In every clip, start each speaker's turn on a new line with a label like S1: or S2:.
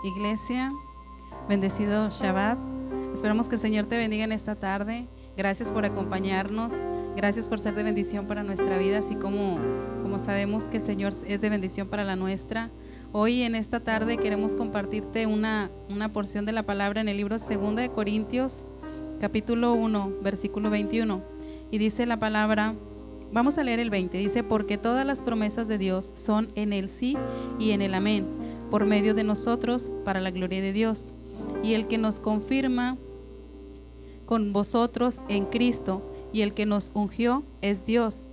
S1: Iglesia, bendecido Shabbat. Esperamos que el Señor te bendiga en esta tarde. Gracias por acompañarnos. Gracias por ser de bendición para nuestra vida, así como sabemos que el Señor es de bendición para la nuestra. Hoy en esta tarde queremos compartirte una porción de la palabra en el libro 2 de Corintios, capítulo 1, versículo 21. Y dice la palabra, vamos a leer el 20, dice: porque todas las promesas de Dios son en el sí y en el amén, por medio de nosotros, para la gloria de Dios. Y el que nos confirma con vosotros en Cristo, y el que nos ungió es Dios,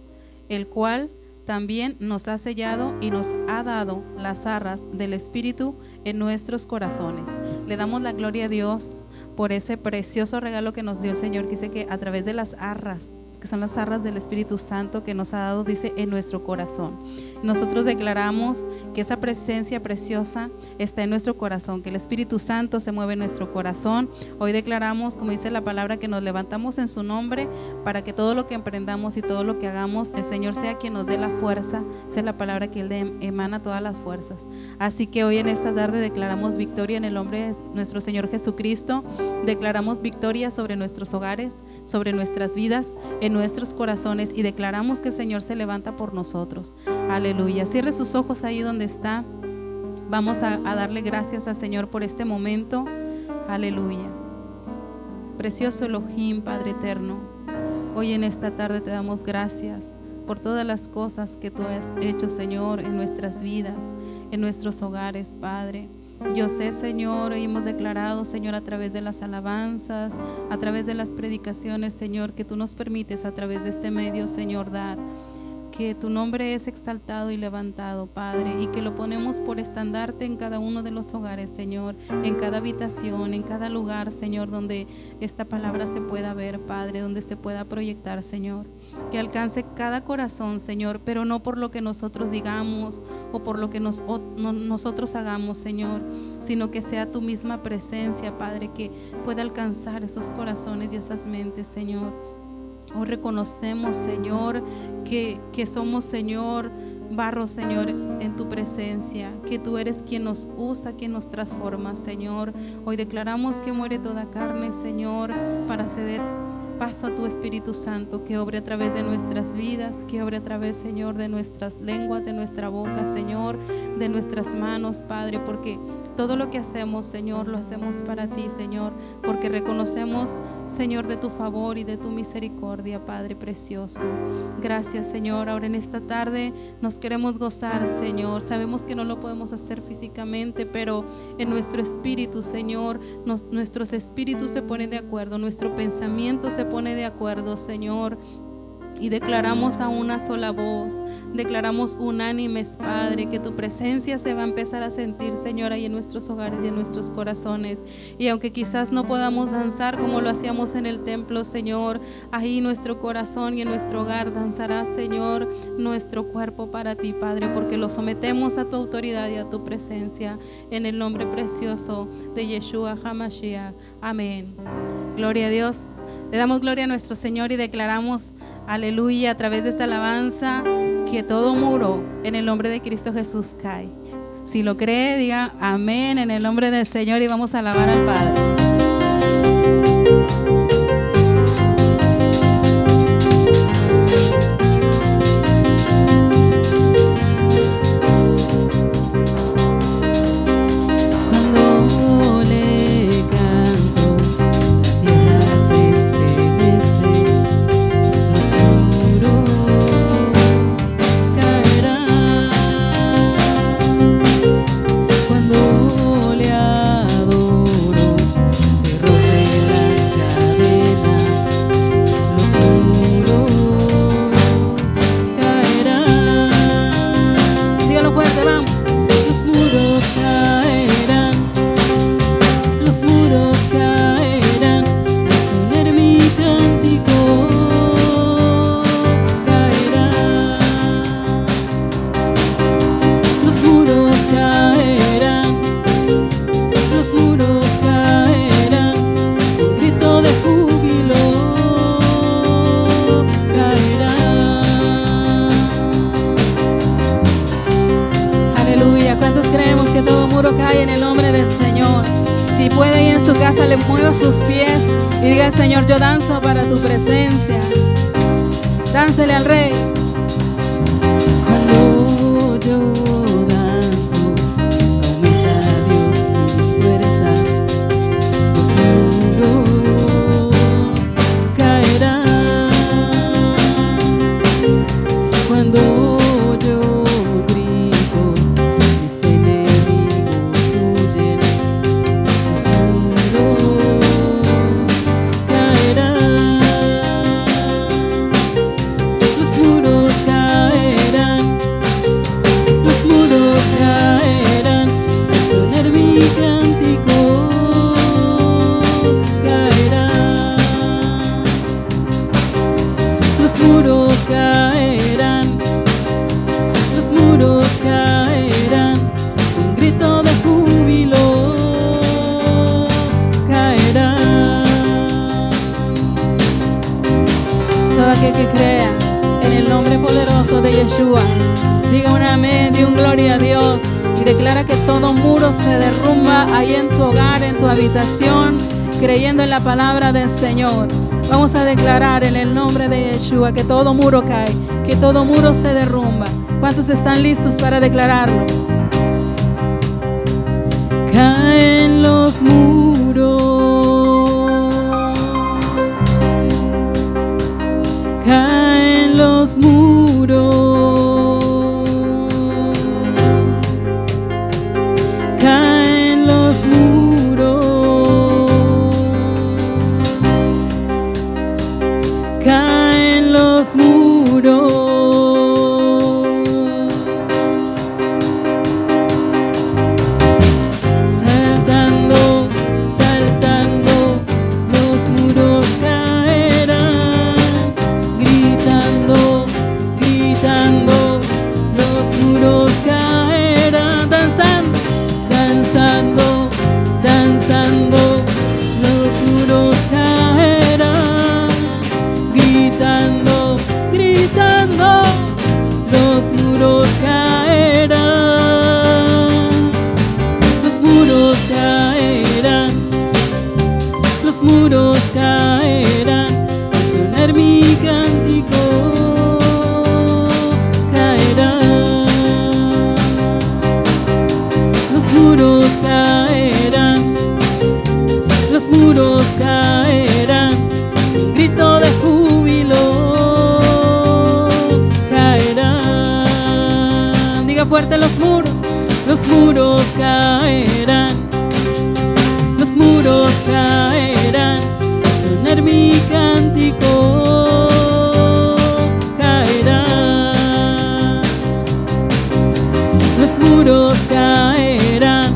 S1: el cual también nos ha sellado y nos ha dado las arras del Espíritu en nuestros corazones. Le damos la gloria a Dios por ese precioso regalo que nos dio el Señor, que dice que a través de las arras, que son las arras del Espíritu Santo que nos ha dado, dice, en nuestro corazón. Nosotros declaramos que esa presencia preciosa está en nuestro corazón, que el Espíritu Santo se mueve en nuestro corazón. Hoy declaramos, como dice la palabra, que nos levantamos en su nombre para que todo lo que emprendamos y todo lo que hagamos, el Señor sea quien nos dé la fuerza, sea la palabra que Él emana todas las fuerzas. Así que hoy en esta tarde declaramos victoria en el nombre de nuestro Señor Jesucristo. Declaramos victoria sobre nuestros hogares, sobre nuestras vidas, en nuestros corazones, y declaramos que el Señor se levanta por nosotros. Aleluya. Cierre sus ojos ahí donde está. Vamos a darle gracias al Señor por este momento. Aleluya. Precioso Elohim, Padre eterno, hoy en esta tarde te damos gracias por todas las cosas que tú has hecho, Señor, en nuestras vidas, en nuestros hogares, Padre. Yo sé, Señor, y hemos declarado, Señor, a través de las alabanzas, a través de las predicaciones, Señor, que tú nos permites a través de este medio, Señor, dar, que tu nombre es exaltado y levantado, Padre, y que lo ponemos por estandarte en cada uno de los hogares, Señor, en cada habitación, en cada lugar, Señor, donde esta palabra se pueda ver, Padre, donde se pueda proyectar, Señor, que alcance cada corazón, Señor, pero no por lo que nosotros digamos o por lo que nosotros hagamos, Señor, sino que sea tu misma presencia, Padre, que pueda alcanzar esos corazones y esas mentes, Señor. Hoy reconocemos, Señor, que somos, Señor, barro, Señor, en tu presencia, que tú eres quien nos usa, quien nos transforma, Señor. Hoy declaramos que muere toda carne, Señor, para ceder paso a tu Espíritu Santo, que obre a través de nuestras vidas, que obre a través, Señor, de nuestras lenguas, de nuestra boca, Señor, de nuestras manos, Padre, porque todo lo que hacemos, Señor, lo hacemos para ti, Señor, porque reconocemos, Señor, de tu favor y de tu misericordia, Padre precioso. Gracias, Señor. Ahora en esta tarde nos queremos gozar, Señor. Sabemos que no lo podemos hacer físicamente, pero en nuestro espíritu, Señor, nuestros espíritus se ponen de acuerdo, nuestro pensamiento se pone de acuerdo, Señor. Y declaramos a una sola voz, declaramos unánimes, Padre, que tu presencia se va a empezar a sentir, Señor, ahí en nuestros hogares y en nuestros corazones. Y aunque quizás no podamos danzar como lo hacíamos en el templo, Señor, ahí nuestro corazón y en nuestro hogar danzará, Señor, nuestro cuerpo para ti, Padre, porque lo sometemos a tu autoridad y a tu presencia, en el nombre precioso de Yeshua HaMashiach. Amén. Gloria a Dios. Le damos gloria a nuestro Señor y declaramos, aleluya, a través de esta alabanza, que todo muro en el nombre de Cristo Jesús cae. Si lo cree, diga amén en el nombre del Señor, y vamos a alabar al Padre. Cae en el nombre del Señor.
S2: puede ahí en su casa, le mueva sus pies y diga: Señor, yo danzo para tu presencia. Dánsele al Rey. Cuando yo danzo, aumenta Dios mis fuerzas. Los muros caerán. Cuando yo grito, mis enemigos huyen. Los muros caerán. Los muros caerán. Los muros caerán. Al sonar mi cántico caerán. Los muros caerán. Los muros caerán. Un grito de júbilo caerán. Todo aquel que crea en el nombre poderoso de Yeshua, diga un amén y un gloria a Dios, y declara que todo muro se derrumba ahí en tu hogar, en tu habitación, creyendo en la palabra del Señor. Vamos a declarar en el nombre de Yeshua que todo muro cae, que todo muro se derrumba. ¿Cuántos están listos para declararlo? Caen los muros. Caen los muros. Caen los muros. Caen los muros. Saltando, saltando, los muros caerán. Gritando, gritando, los muros caerán. Danzando, danzando, danzando, los muros caerán. Gritando, gritando, los muros caerán. Los muros caerán. Los muros caerán. Al sonar mi cántico caerán. Los muros caerán. Los muros caerán. Un grito de júbilo caerán. Diga fuerte: los muros caerán. Los muros caerán. Al sonar mi cántico caerán. Los muros caerán.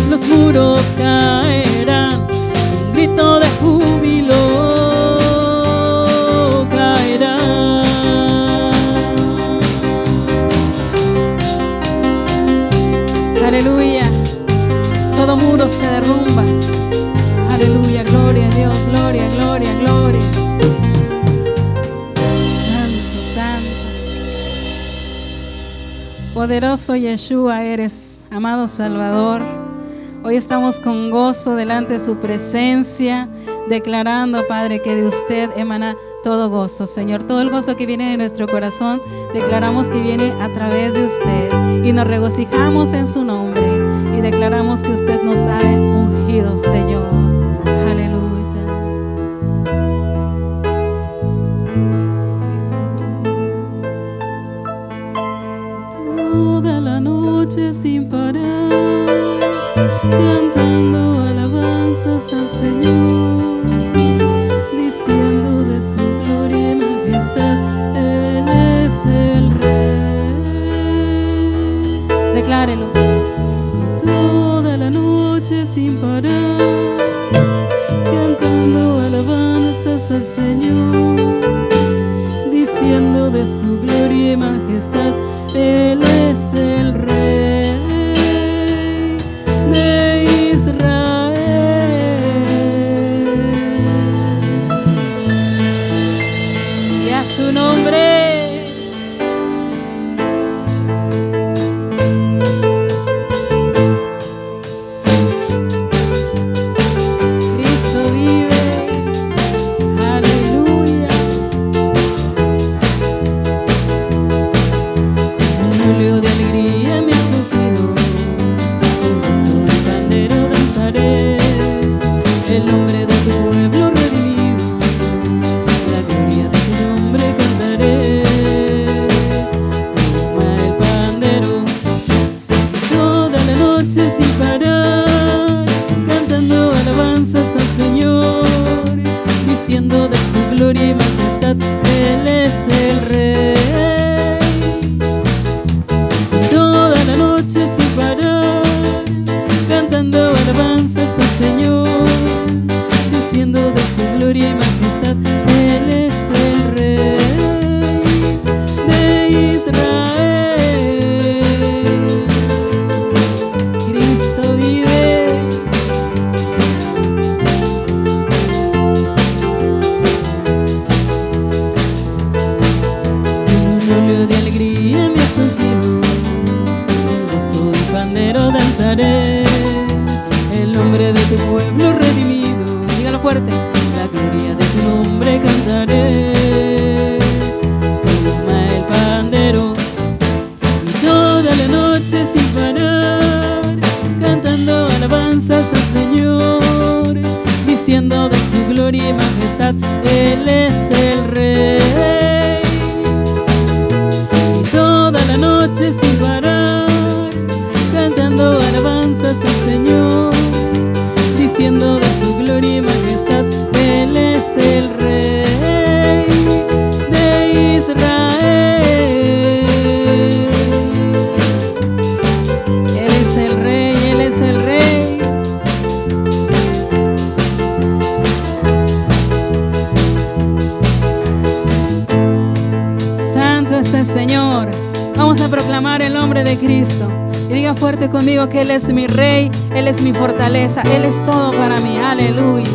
S2: Los muros caerán. Un grito de júbilo caerán. Aleluya. Todo muro se derrumba. Aleluya. Gloria a Dios. Gloria, gloria, gloria. Santo, santo. Poderoso Yeshua eres, amado Salvador. Hoy estamos con gozo delante de su presencia, declarando, Padre, que de usted emana todo gozo, Señor. Todo el gozo que viene de nuestro corazón, declaramos que viene a través de usted. Y nos regocijamos en su nombre. Y declaramos que usted nos ha ungido, Señor. Aleluya. Sí, Señor. Toda la noche sin parar, cantando alabanzas al Señor, diciendo de su gloria y majestad, Él es el Rey. Declárelo. Toda la noche sin parar, cantando alabanzas al Señor, diciendo de su gloria y majestad, Él es el Rey de Israel. Y a su nombre. nunolio de alegría me has ungido, con gozo y pandero danzaré, el nombre de tu pueblo redimido, la gloria de tu nombre cantaré. Toma el pandero toda la noche sin parar, cantando alabanzas al Señor, diciendo de su gloria y majestad, Él es el Rey. Toda la noche sin parar, cantando alabanzas al Señor, diciendo de su gloria y majestad, Él es el Rey de Israel. Cristo vive. Un óleo de alegría me has ungido, con gozo y pandero danzaré, el nombre de tu pueblo redimido. Dígalo fuerte. La gloria de tu nombre cantaré. Toma el pandero y toda la noche sin parar, cantando alabanzas al Señor, diciendo de su gloria y majestad, Él es el Rey. Y toda la noche sin parar, cantando alabanzas al Señor, diciendo de su gloria y majestad, Él es el Rey de Israel. Él es el Rey, Él es el Rey. Santo es el Señor. Vamos a proclamar el nombre de Cristo. Y diga fuerte conmigo que Él es mi Rey, Él es mi fortaleza, Él es todo para mí. Aleluya.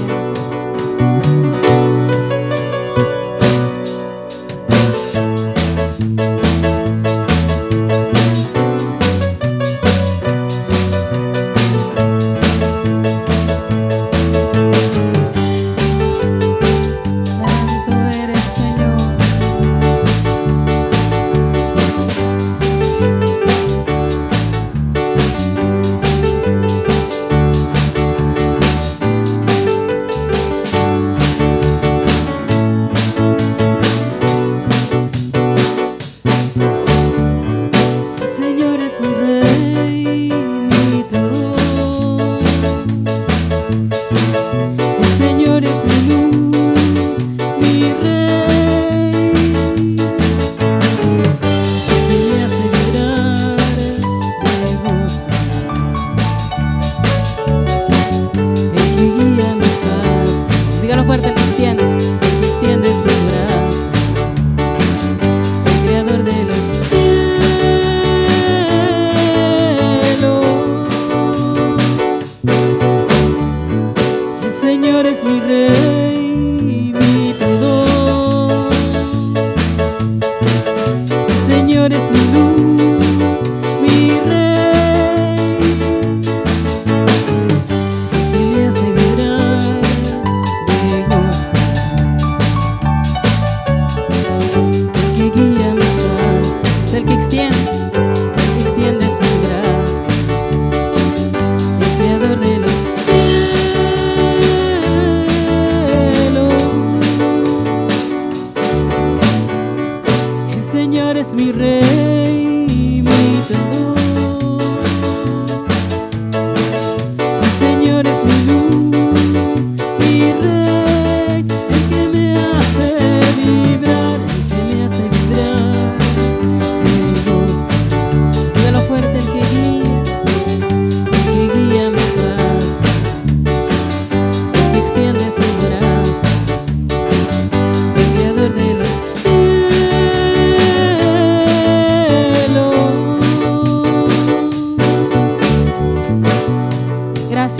S2: Santo eres, Señor.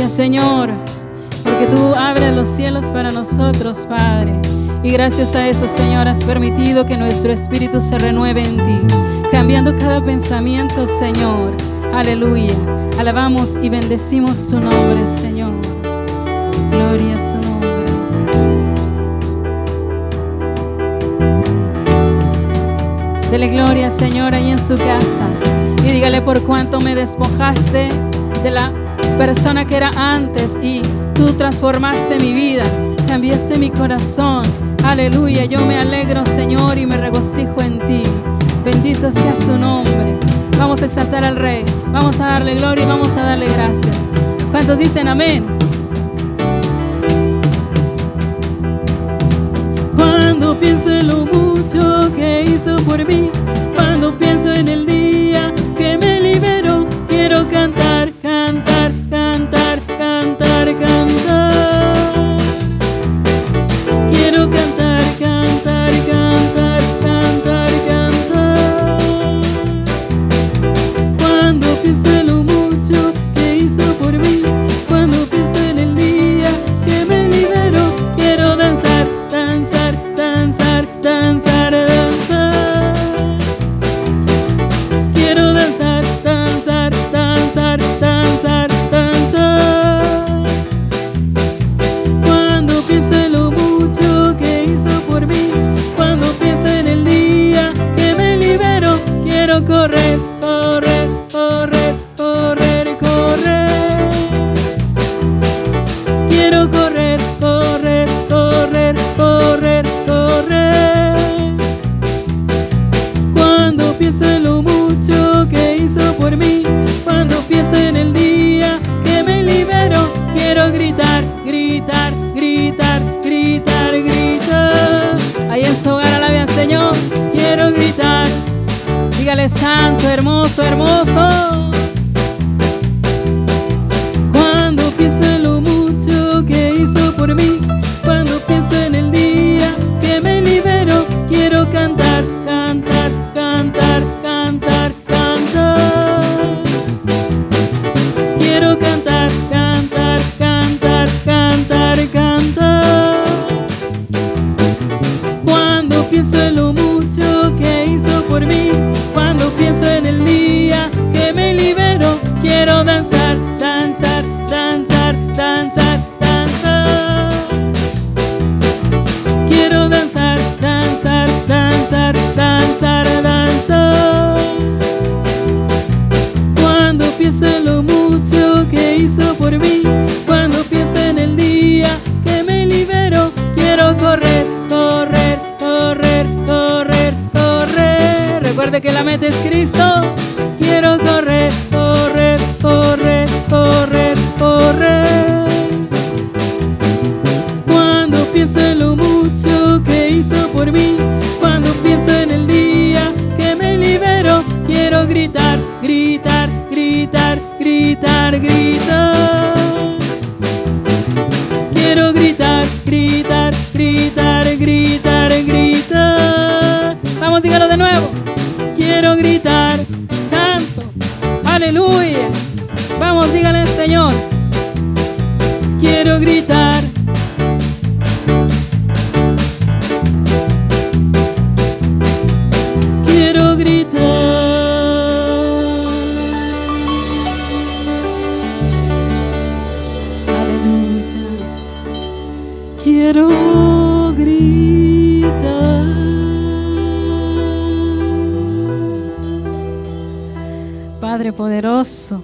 S2: Señor, porque tú abres los cielos para nosotros, Padre. Y gracias a eso, Señor, has permitido que nuestro espíritu se renueve en ti, cambiando cada pensamiento, Señor. Aleluya. Alabamos y bendecimos tu nombre, Señor. Gloria a su nombre. Dele gloria, Señor, ahí en su casa. Y dígale por cuánto me despojaste de la persona que era antes y tú transformaste mi vida, cambiaste mi corazón. Aleluya, yo me alegro, Señor, y me regocijo en ti. Bendito sea su nombre. Vamos a exaltar al Rey, vamos a darle gloria y vamos a darle gracias. ¿Cuántos dicen amén? Cuando pienso en lo mucho que hizo por mí, cuando pienso en el día que me liberó, quiero cantar, cantar, cantar, cantar, cantar. Quiero cantar, cantar, cantar, cantar, cantar. Cuando pienso en lo mucho que hizo por mí, cuando pienso en el día que me liberó, quiero danzar, danzar, danzar, danzar, danzar. Quiero danzar, danzar, danzar, danzar, danzar. Cuando pienso en lo mucho que hizo por mí, cuando pienso en el día que me liberó, quiero correr, correr, correr, correr, correr. Quiero correr, correr, correr, correr, correr. Cuando pienso en lo mucho que hizo por mí, cuando pienso en el día que me liberó, quiero gritar, gritar, gritar, gritar, gritar. Ahí en su hogar alabe al Señor. Quiero gritar. Dígale santo, hermoso, hermoso. Cuando pienso en lo mucho que hizo por mí, cuando pienso en el día que me liberó, quiero cantar, cantar, cantar, cantar, cantar. Quiero cantar, cantar, cantar, cantar, cantar. Cuando pienso en lo mucho que hizo por mí, cuando pienso en el día que me liberó, quiero danzar, danzar, danzar, danzar, danzar. Quiero danzar, danzar, danzar, danzar, danzar. Cuando pienso en lo mucho que hizo por mí, cuando pienso en el día que me liberó, quiero correr, correr, correr, correr, correr. Recuerde que la meta es Cristo. Quiero correr, correr, correr, correr, correr. Cuando pienso en lo mucho que hizo por mí, cuando pienso en el día que me liberó, quiero gritar, gritar, gritar, gritar, gritar. Quiero gritar, gritar, gritar, gritar, gritar. Vamos, dígalo de nuevo. Quiero gritar, santo, aleluya. Vamos, dígale al Señor. Quiero gritar. Quiero gritar. Aleluya. Quiero gritar. Padre poderoso,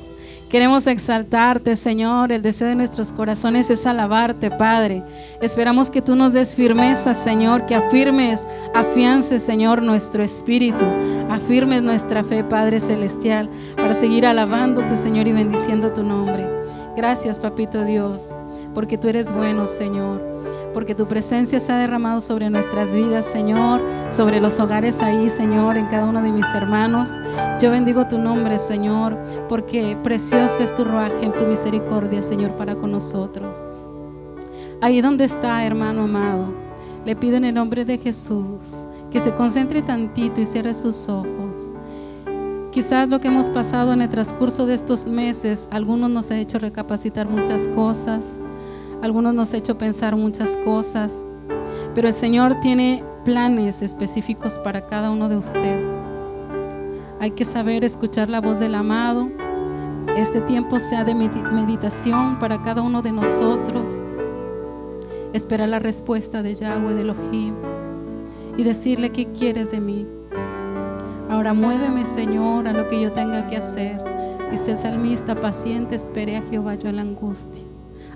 S2: queremos exaltarte, Señor. El deseo de nuestros corazones es alabarte, Padre. Esperamos que tú nos des firmeza, Señor, que afiances, Señor, nuestro espíritu, afirmes nuestra fe, Padre celestial, para seguir alabándote, Señor, y bendiciendo tu nombre. Gracias, Papito Dios, porque tú eres bueno, Señor, porque tu presencia se ha derramado sobre nuestras vidas, Señor, sobre los hogares ahí, Señor, en cada uno de mis hermanos. Yo bendigo tu nombre, Señor, porque preciosa es tu ruaje en tu misericordia, Señor, para con nosotros. Ahí donde está, hermano amado, le pido en el nombre de Jesús que se concentre tantito y cierre sus ojos. Quizás lo que hemos pasado en el transcurso de estos meses, algunos nos ha hecho recapacitar muchas cosas, algunos nos ha hecho pensar muchas cosas, pero el Señor tiene planes específicos para cada uno de ustedes. Hay que saber escuchar la voz del amado. Este tiempo sea de meditación para cada uno de nosotros. Esperar la respuesta de Yahweh, de Elohim, y decirle: ¿qué quieres de mí? Ahora muéveme, Señor, a lo que yo tenga que hacer. Dice el salmista: paciente esperé a Jehová yo en la angustia.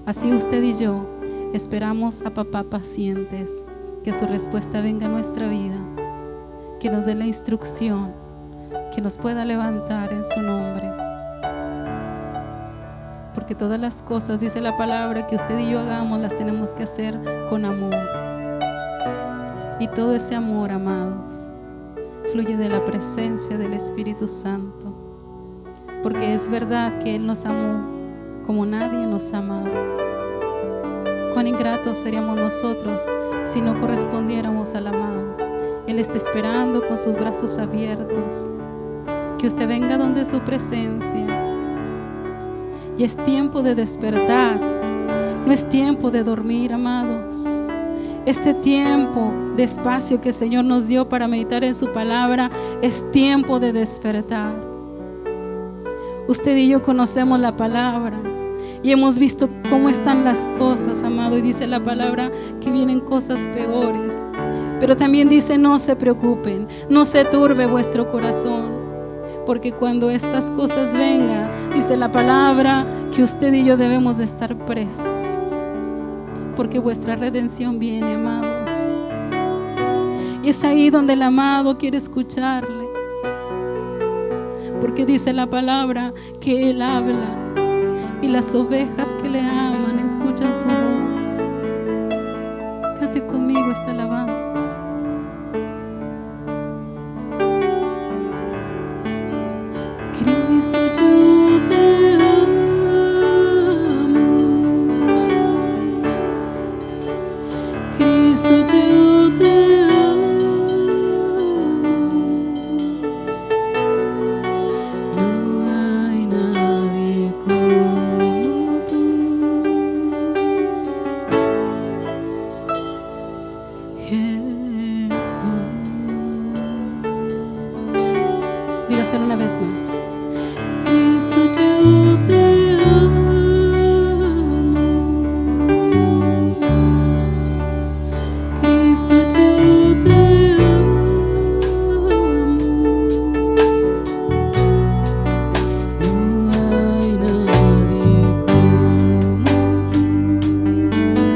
S2: Así usted y yo esperamos a papá pacientes, que su respuesta venga a nuestra vida, que nos dé la instrucción, que nos pueda levantar en su nombre. Porque todas las cosas, dice la palabra, que usted y yo hagamos, las tenemos que hacer con amor. Y todo ese amor, amados, fluye de la presencia del Espíritu Santo. Porque es verdad que Él nos amó como nadie nos ha amado. Cuán ingratos seríamos nosotros si no correspondiéramos al amado. Él está esperando con sus brazos abiertos que usted venga donde su presencia. Y es tiempo de despertar, no es tiempo de dormir, amados. Este tiempo de espacio que el Señor nos dio para meditar en su palabra es tiempo de despertar. Usted y yo conocemos la palabra y hemos visto cómo están las cosas, amado, y dice la palabra que vienen cosas peores, pero también dice: no se preocupen, no se turbe vuestro corazón, porque cuando estas cosas vengan, dice la palabra que usted y yo debemos de estar prestos, porque vuestra redención viene, amados. Y es ahí donde el amado quiere escucharle, porque dice la palabra que Él habla y las ovejas que le aman escuchan su voz. Cante conmigo esta alabanza. Cristo, yo te amo. Cristo, yo te amo. No hay nadie como tú, Jesús. Dígaselo una vez más. Cristo, yo te amo. Cristo, yo te amo. No hay nadie como tú, Jesús.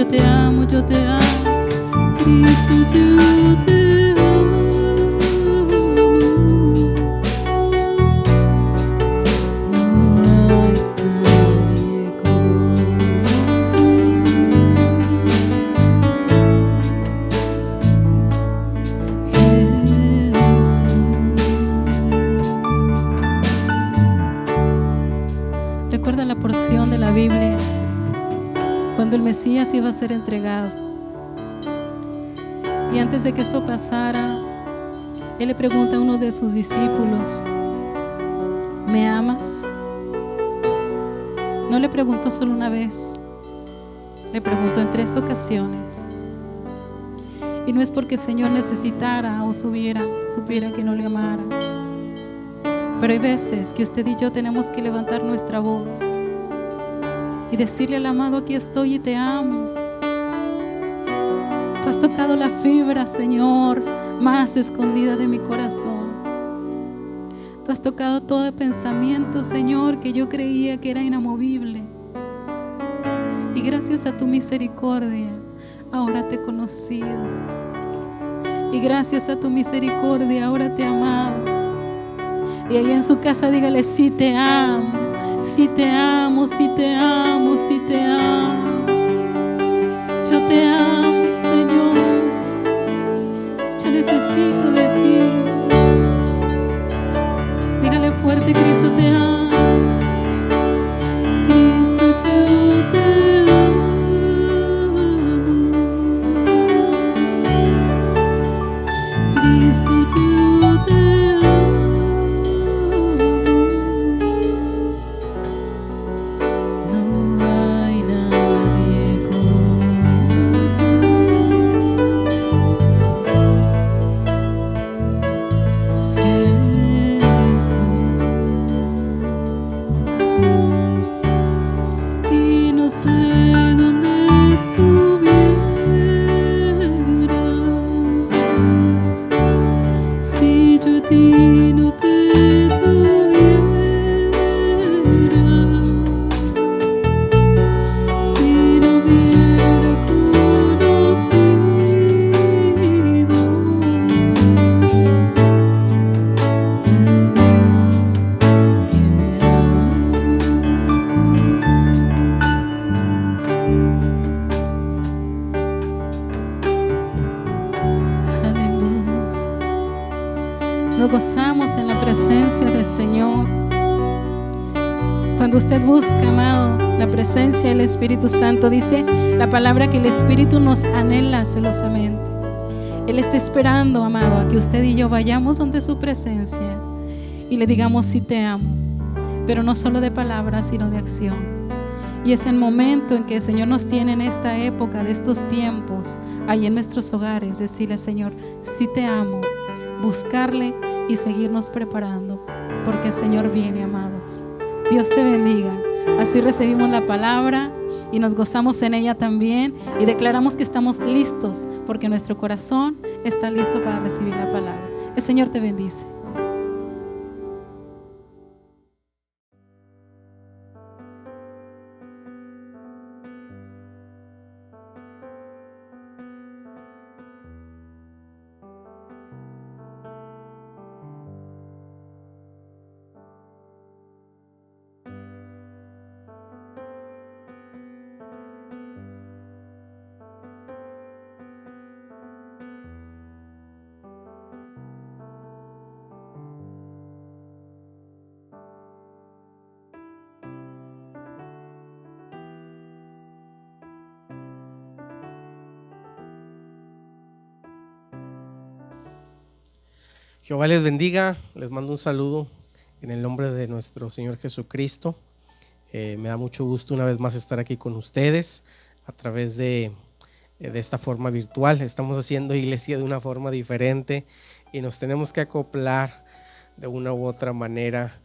S2: te amo, yo te amo. Cristo, yo te amo. Recuerda la porción de la Biblia cuando el Mesías iba a ser entregado. Y antes de que esto pasara, Él le pregunta a uno de sus discípulos: ¿me amas? No le preguntó solo una vez, le preguntó en 3 ocasiones. Y no es porque el Señor necesitara o supiera que no le amara. Pero hay veces que usted y yo tenemos que levantar nuestra voz y decirle al amado: aquí estoy y te amo. Tú has tocado la fibra, Señor, más escondida de mi corazón. Tú has tocado todo pensamiento, Señor, que yo creía que era inamovible. Y gracias a tu misericordia, ahora te he conocido. Y gracias a tu misericordia, ahora te he amado. Y ahí en su casa dígale: sí te amo, sí te amo, sí te amo, sí te amo. Yo te amo, Señor. Yo necesito de ti. Dígale fuerte: Cristo te amo. Cristo, yo te amo. Cristo, yo te amo. Nos gozamos en la presencia del Señor. Cuando usted busca, amado, la presencia del Espíritu Santo, dice la palabra que el Espíritu nos anhela celosamente. Él está esperando, amado, a que usted y yo vayamos donde su presencia y le digamos: sí te amo, pero no solo de palabras, sino de acción. Y es el momento en que el Señor nos tiene en esta época, de estos tiempos, ahí en nuestros hogares, decirle: Señor, sí te amo, buscarle y seguirnos preparando, porque el Señor viene, amados. Dios te bendiga. Así recibimos la palabra y nos gozamos en ella también, y declaramos que estamos listos, porque nuestro corazón está listo para recibir la palabra. El Señor te bendice.
S3: Jehová les bendiga, les mando un saludo en el nombre de nuestro Señor Jesucristo. Me da mucho gusto una vez más estar aquí con ustedes a través de esta forma virtual. Estamos haciendo iglesia de una forma diferente y nos tenemos que acoplar de una u otra manera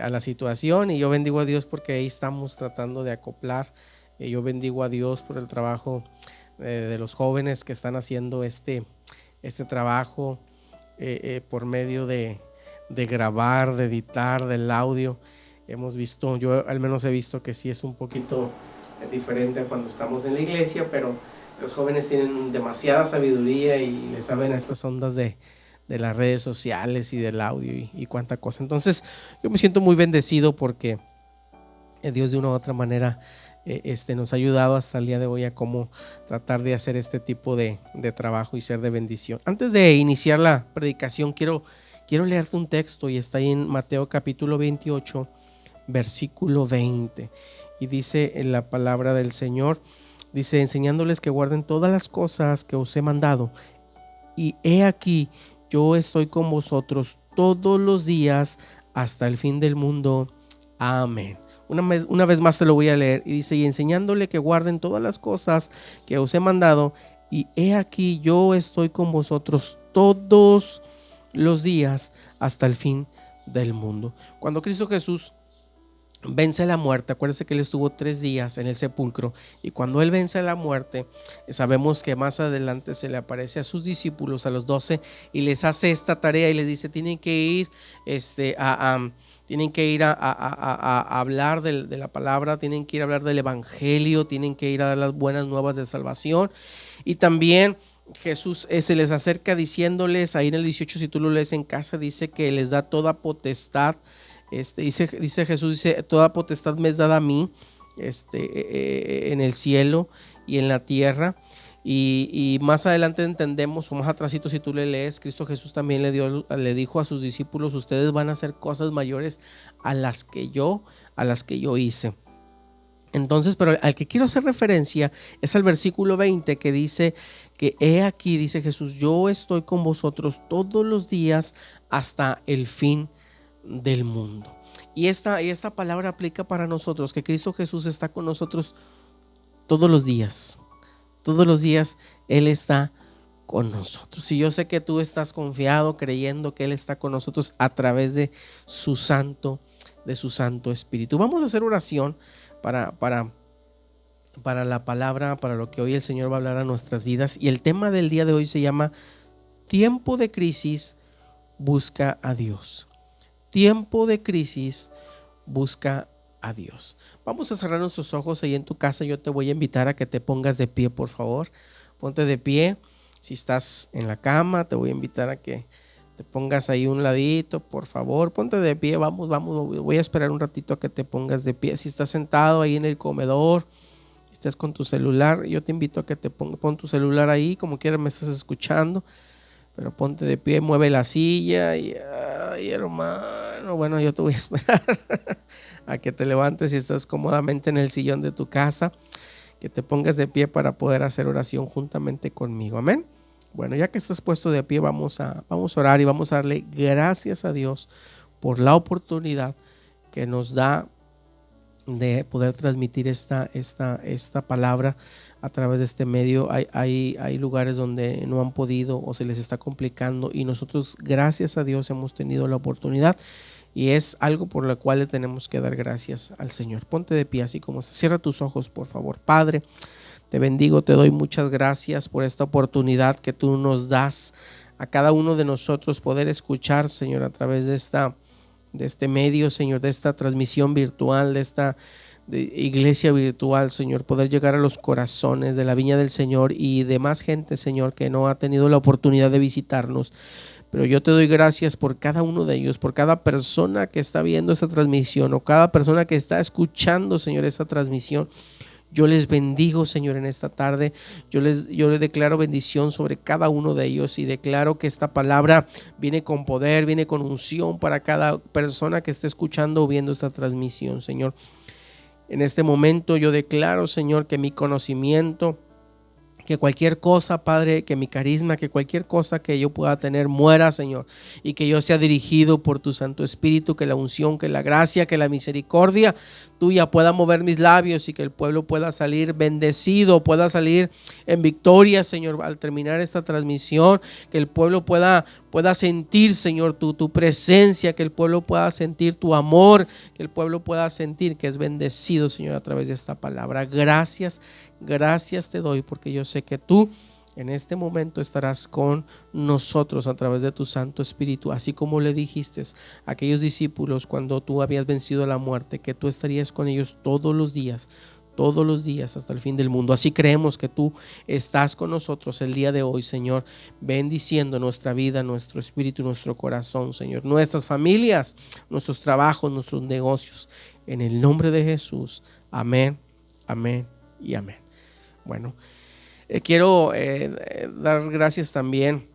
S3: a la situación, y yo bendigo a Dios porque ahí estamos tratando de acoplar. Yo bendigo a Dios por el trabajo de los jóvenes que están haciendo este trabajo por medio de grabar, de editar, del audio. Hemos visto, yo al menos he visto que sí es un poquito diferente a cuando estamos en la iglesia, pero los jóvenes tienen demasiada sabiduría y le saben a estas ondas de las redes sociales y del audio y cuánta cosa. Entonces yo me siento muy bendecido porque Dios de una u otra manera nos ha ayudado hasta el día de hoy a cómo tratar de hacer este tipo de trabajo y ser de bendición. Antes de iniciar la predicación quiero leerte un texto y está ahí en Mateo capítulo 28 versículo 20 y dice en la palabra del Señor, dice: enseñándoles que guarden todas las cosas que os he mandado, y he aquí yo estoy con vosotros todos los días hasta el fin del mundo. Amén. Una vez más te lo voy a leer y dice: y enseñándole que guarden todas las cosas que os he mandado, y he aquí yo estoy con vosotros todos los días hasta el fin del mundo. Cuando Cristo Jesús vence la muerte, acuérdense que él estuvo 3 días en el sepulcro, y cuando él vence la muerte, sabemos que más adelante se le aparece a sus discípulos, a los 12, y les hace esta tarea y les dice: tienen que ir a hablar de la palabra, tienen que ir a hablar del evangelio, tienen que ir a dar las buenas nuevas de salvación. Y también Jesús se les acerca diciéndoles, ahí en el 18, si tú lo lees en casa, dice que les da toda potestad. Dice Jesús, dice: toda potestad me es dada a mí, en el cielo y en la tierra. Y más adelante entendemos, o más atrásito si tú le lees, Cristo Jesús también le dijo a sus discípulos: ustedes van a hacer cosas mayores a las que yo hice. Entonces, pero al que quiero hacer referencia es al versículo 20, que dice que he aquí, dice Jesús, yo estoy con vosotros todos los días hasta el fin del mundo. Y esta palabra aplica para nosotros, que Cristo Jesús está con nosotros todos los días. Todos los días Él está con nosotros. Y yo sé que tú estás confiado, creyendo que Él está con nosotros a través de su Santo Espíritu. Vamos a hacer oración para la palabra, para lo que hoy el Señor va a hablar a nuestras vidas. Y el tema del día de hoy se llama: tiempo de crisis, busca a Dios. Tiempo de crisis, busca a Dios. Vamos a cerrar nuestros ojos ahí en tu casa. Yo te voy a invitar a que te pongas de pie, por favor. Ponte de pie. Si estás en la cama, te voy a invitar a que te pongas ahí un ladito, por favor. Ponte de pie, vamos. Voy a esperar un ratito a que te pongas de pie. Si estás sentado ahí en el comedor, estás con tu celular, yo te invito a que pon tu celular ahí, como quieras me estás escuchando. Pero ponte de pie, mueve la silla y, ay, hermano, bueno, yo te voy a esperar a que te levantes y estás cómodamente en el sillón de tu casa, que te pongas de pie para poder hacer oración juntamente conmigo. Amén. Bueno, ya que estás puesto de pie, vamos a orar y vamos a darle gracias a Dios por la oportunidad que nos da de poder transmitir esta palabra a través de este medio. Hay lugares donde no han podido o se les está complicando, y nosotros, gracias a Dios, hemos tenido la oportunidad, y es algo por lo cual le tenemos que dar gracias al Señor. Ponte de pie así como estás. Cierra tus ojos, por favor. Padre, te bendigo, te doy muchas gracias por esta oportunidad que tú nos das a cada uno de nosotros poder escuchar, Señor, a través de este medio, Señor, de esta transmisión virtual, de esta iglesia virtual, Señor, poder llegar a los corazones de la viña del Señor y de más gente, Señor, que no ha tenido la oportunidad de visitarnos. Pero yo te doy gracias por cada uno de ellos, por cada persona que está viendo esta transmisión o cada persona que está escuchando, Señor, esta transmisión. Yo les bendigo, Señor, en esta tarde. Yo les declaro bendición sobre cada uno de ellos, y declaro que esta palabra viene con poder, viene con unción para cada persona que esté escuchando o viendo esta transmisión, Señor. En este momento yo declaro, Señor, que mi conocimiento, que cualquier cosa, Padre, que mi carisma, que cualquier cosa que yo pueda tener muera, Señor, y que yo sea dirigido por tu Santo Espíritu, que la unción, que la gracia, que la misericordia tuya pueda mover mis labios, y que el pueblo pueda salir bendecido, pueda salir en victoria, Señor, al terminar esta transmisión, que el pueblo pueda sentir, Señor, tu presencia, que el pueblo pueda sentir tu amor, que el pueblo pueda sentir que es bendecido, Señor, a través de esta palabra. Gracias te doy, porque yo sé que tú en este momento estarás con nosotros a través de tu Santo Espíritu, así como le dijiste a aquellos discípulos cuando tú habías vencido la muerte, que tú estarías con ellos todos los días, todos los días hasta el fin del mundo. Así creemos que tú estás con nosotros el día de hoy, Señor, bendiciendo nuestra vida, nuestro espíritu, nuestro corazón, Señor, nuestras familias, nuestros trabajos, nuestros negocios. En el nombre de Jesús. Amén, amén y amén. Bueno, quiero dar gracias también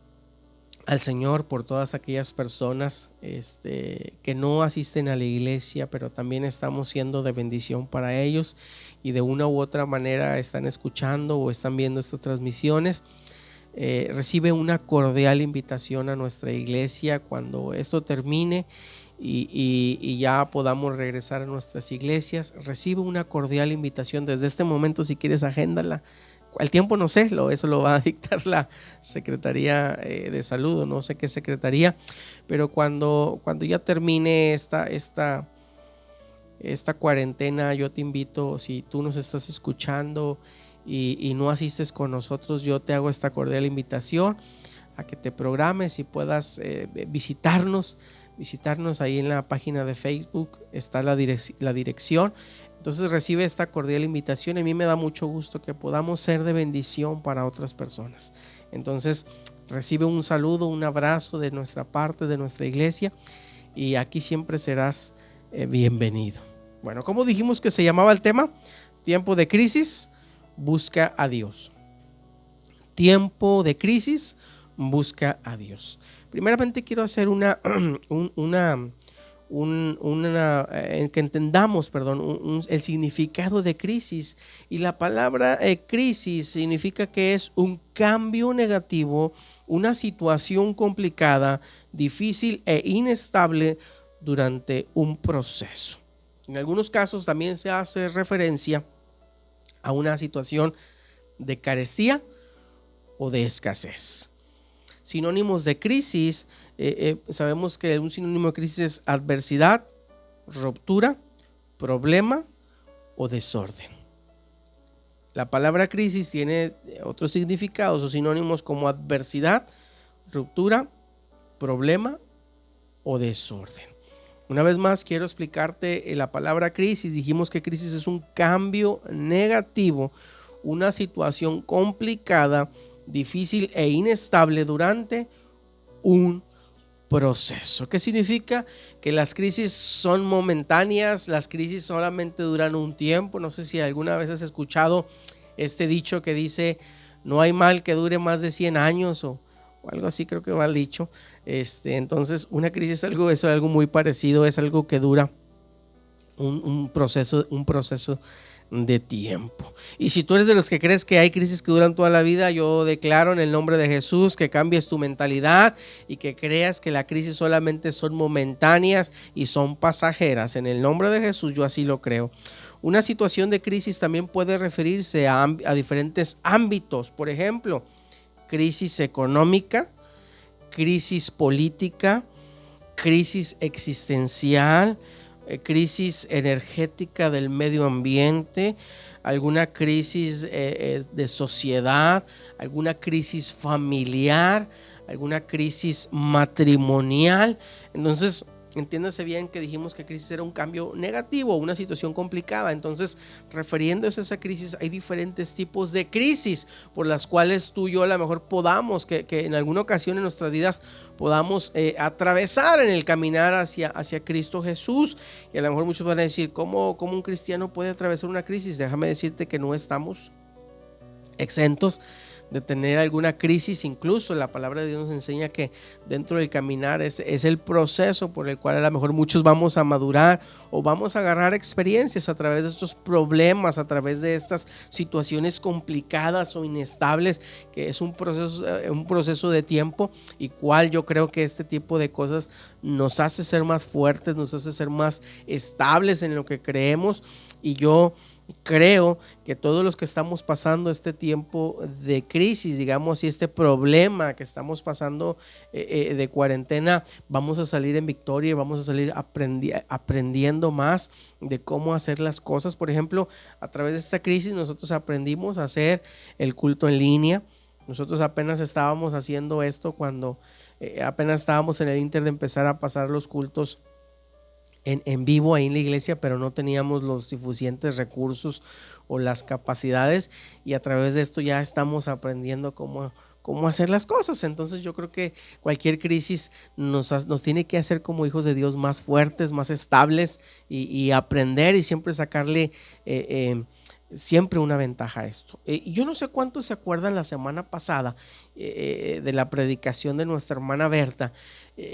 S3: al Señor por todas aquellas personas que no asisten a la iglesia, pero también estamos siendo de bendición para ellos y de una u otra manera están escuchando o están viendo estas transmisiones. Recibe una cordial invitación a nuestra iglesia cuando esto termine y ya podamos regresar a nuestras iglesias. Recibe una cordial invitación desde este momento. Si quieres, agéndala. El tiempo no sé, eso lo va a dictar la Secretaría de Salud, o no sé qué secretaría, pero cuando ya termine esta cuarentena, yo te invito, si tú nos estás escuchando y no asistes con nosotros, yo te hago esta cordial invitación a que te programes y puedas visitarnos ahí en la página de Facebook, está la dirección. Entonces recibe esta cordial invitación. A mí me da mucho gusto que podamos ser de bendición para otras personas. Entonces recibe un saludo, un abrazo de nuestra parte, de nuestra iglesia, y aquí siempre serás bienvenido. Bueno, ¿cómo dijimos que se llamaba el tema? Tiempo de crisis, busca a Dios. Tiempo de crisis, busca a Dios. Primeramente quiero hacer que entendamos, el significado de crisis. Y la palabra crisis significa que es un cambio negativo, una situación complicada, difícil e inestable durante un proceso. En algunos casos también se hace referencia a una situación de carestía o de escasez. Sinónimos de crisis, sabemos que un sinónimo de crisis es adversidad, ruptura, problema o desorden. La palabra crisis tiene otros significados o sinónimos como adversidad, ruptura, problema o desorden. Una vez más quiero explicarte la palabra crisis. Dijimos que crisis es un cambio negativo, una situación complicada, difícil e inestable durante un proceso. ¿Qué significa? Que las crisis son momentáneas, las crisis solamente duran un tiempo. No sé si alguna vez has escuchado este dicho que dice: no hay mal que dure más de 100 años o algo así, creo que va el dicho. Entonces una crisis es algo muy parecido, es algo que dura un proceso de tiempo. Y si tú eres de los que crees que hay crisis que duran toda la vida, yo declaro en el nombre de Jesús que cambies tu mentalidad y que creas que la crisis solamente son momentáneas y son pasajeras. En el nombre de Jesús yo así lo creo. Una situación de crisis también puede referirse a diferentes ámbitos. Por ejemplo, crisis económica, crisis política, crisis existencial, crisis energética del medio ambiente, alguna crisis de sociedad, alguna crisis familiar, alguna crisis matrimonial. Entonces, entiéndase bien que dijimos que crisis era un cambio negativo, una situación complicada. Entonces, refiriéndose a esa crisis, hay diferentes tipos de crisis por las cuales tú y yo a lo mejor podamos, que en alguna ocasión en nuestras vidas podamos atravesar en el caminar hacia Cristo Jesús. Y a lo mejor muchos van a decir: ¿cómo un cristiano puede atravesar una crisis? Déjame decirte que no estamos exentos de tener alguna crisis. Incluso la palabra de Dios nos enseña que dentro del caminar es el proceso por el cual a lo mejor muchos vamos a madurar o vamos a agarrar experiencias a través de estos problemas, a través de estas situaciones complicadas o inestables, que es un proceso de tiempo, y cual yo creo que este tipo de cosas nos hace ser más fuertes, nos hace ser más estables en lo que creemos. Y yo creo que todos los que estamos pasando este tiempo de crisis, digamos, y este problema que estamos pasando de cuarentena, vamos a salir en victoria y vamos a salir aprendiendo más de cómo hacer las cosas. Por ejemplo, a través de esta crisis nosotros aprendimos a hacer el culto en línea. Nosotros apenas estábamos haciendo esto cuando apenas estábamos en el inter de empezar a pasar los cultos en vivo ahí en la iglesia, pero no teníamos los suficientes recursos o las capacidades, y a través de esto ya estamos aprendiendo cómo hacer las cosas. Entonces yo creo que cualquier crisis nos tiene que hacer como hijos de Dios más fuertes, más estables, y aprender y siempre sacarle siempre una ventaja a esto. Yo no sé cuántos se acuerdan la semana pasada de la predicación de nuestra hermana Berta.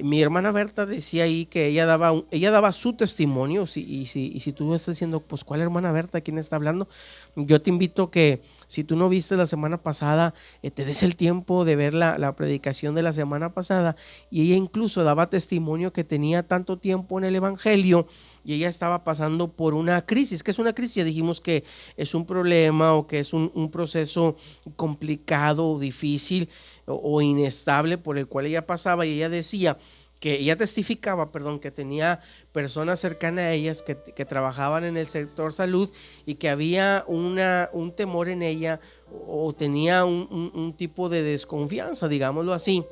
S3: Mi hermana Berta decía ahí que ella daba su testimonio, y si tú estás diciendo, pues ¿cuál hermana Berta? ¿Quién está hablando? Yo te invito que si tú no viste la semana pasada, te des el tiempo de ver la predicación de la semana pasada, y ella incluso daba testimonio que tenía tanto tiempo en el evangelio y ella estaba pasando por una crisis. ¿Qué es una crisis? Ya dijimos que es un problema o que es un proceso complicado o difícil o inestable por el cual ella pasaba, y ella decía que ella testificaba, que tenía personas cercanas a ellas que trabajaban en el sector salud, y que había un temor en ella, o tenía un tipo de desconfianza, digámoslo así.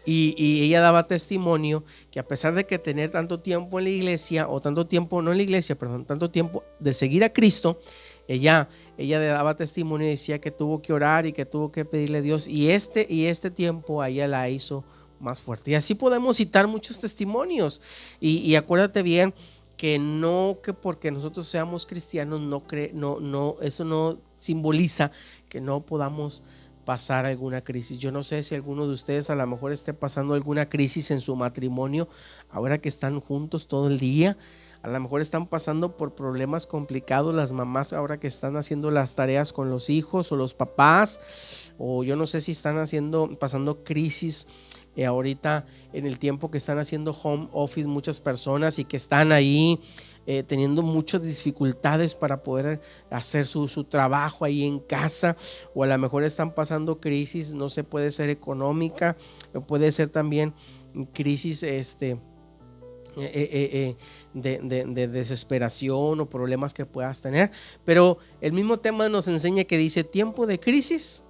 S3: Y ella daba testimonio que a pesar de que tener tanto tiempo en la iglesia, o tanto tiempo no en la iglesia, tanto tiempo de seguir a Cristo, ella le daba testimonio y decía que tuvo que orar y que tuvo que pedirle a Dios, y este tiempo a ella la hizo más fuerte. Y así podemos citar muchos testimonios, y acuérdate bien que no que porque nosotros seamos cristianos eso no simboliza que no podamos pasar alguna crisis. Yo no sé si alguno de ustedes a lo mejor esté pasando alguna crisis en su matrimonio ahora que están juntos todo el día. A lo mejor están pasando por problemas complicados las mamás ahora que están haciendo las tareas con los hijos, o los papás, o yo no sé si están pasando crisis ahorita en el tiempo que están haciendo home office muchas personas, y que están ahí teniendo muchas dificultades para poder hacer su trabajo ahí en casa, o a lo mejor están pasando crisis, no sé, puede ser económica, o puede ser también crisis de desesperación, o problemas que puedas tener. Pero el mismo tema nos enseña que dice: tiempo de crisis,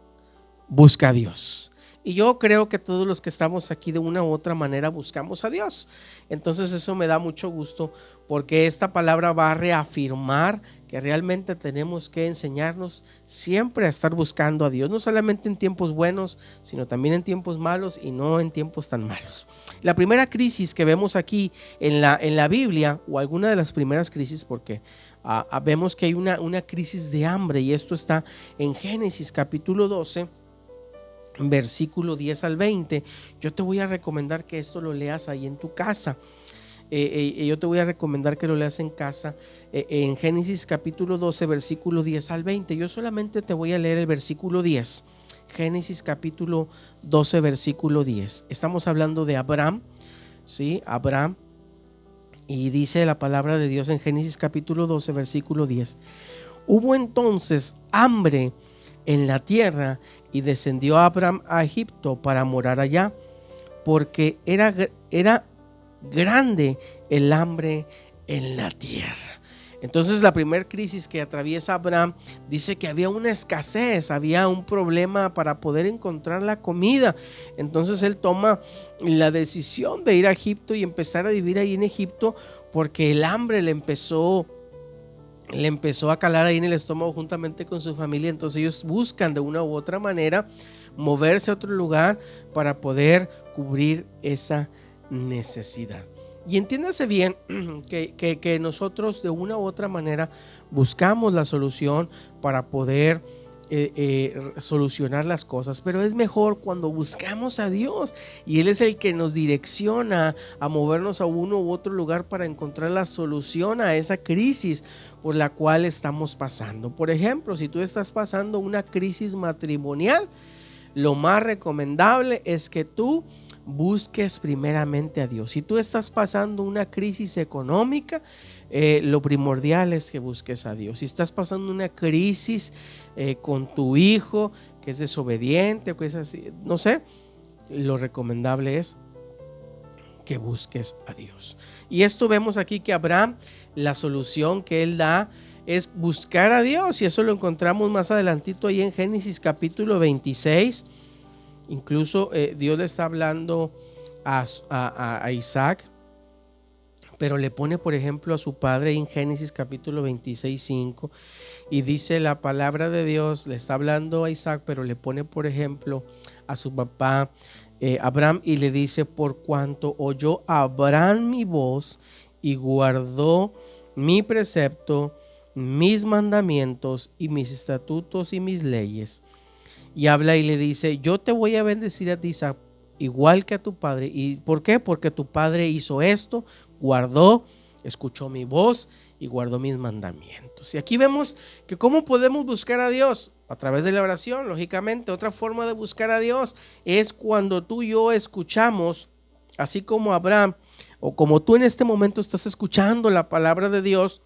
S3: busca a Dios. Y yo creo que todos los que estamos aquí de una u otra manera buscamos a Dios. Entonces eso me da mucho gusto, porque esta palabra va a reafirmar que realmente tenemos que enseñarnos siempre a estar buscando a Dios, no solamente en tiempos buenos, sino también en tiempos malos, y no en tiempos tan malos. La primera crisis que vemos aquí en la Biblia, o alguna de las primeras crisis, porque vemos que hay una crisis de hambre, y esto está en Génesis capítulo 12, versículo 10 al 20. Yo te voy a recomendar que esto lo leas ahí en tu casa. Yo te voy a recomendar que lo leas en casa, en Génesis capítulo 12, versículo 10 al 20. Yo solamente te voy a leer el versículo 10. Génesis capítulo 12, versículo 10. Estamos hablando de Abraham, ¿sí? Abraham. Y dice la palabra de Dios en Génesis capítulo 12, versículo 10. Hubo entonces hambre en la tierra, y descendió Abraham a Egipto para morar allá, porque era grande el hambre en la tierra. Entonces la primera crisis que atraviesa Abraham dice que había una escasez, había un problema para poder encontrar la comida. Entonces él toma la decisión de ir a Egipto y empezar a vivir ahí en Egipto, porque el hambre le empezó a calar ahí en el estómago juntamente con su familia. Entonces ellos buscan de una u otra manera moverse a otro lugar para poder cubrir esa necesidad. Y entiéndase bien que nosotros de una u otra manera buscamos la solución para poder solucionar las cosas, pero es mejor cuando buscamos a Dios, y Él es el que nos direcciona a movernos a uno u otro lugar para encontrar la solución a esa crisis por la cual estamos pasando. Por ejemplo, si tú estás pasando una crisis matrimonial, lo más recomendable es que tú busques primeramente a Dios. Si tú estás pasando una crisis económica, lo primordial es que busques a Dios. Si estás pasando una crisis con tu hijo que es desobediente o que es así, no sé, lo recomendable es que busques a Dios. Y esto vemos aquí que Abraham, la solución que él da es buscar a Dios, y eso lo encontramos más adelantito ahí en Génesis capítulo 26. Incluso Dios le está hablando a Isaac, pero le pone por ejemplo a su padre en Génesis capítulo 26:5, y dice la palabra de Dios, le está hablando a Isaac, pero le pone por ejemplo a su papá Abraham, y le dice: por cuanto oyó Abraham mi voz y guardó mi precepto, mis mandamientos y mis estatutos y mis leyes. Y habla y le dice: yo te voy a bendecir a ti, Isaac, igual que a tu padre. ¿Y por qué? Porque tu padre hizo esto, guardó, escuchó mi voz y guardó mis mandamientos. Y aquí vemos que cómo podemos buscar a Dios a través de la oración. Lógicamente, otra forma de buscar a Dios es cuando tú y yo escuchamos, así como Abraham, o como tú en este momento estás escuchando la palabra de Dios,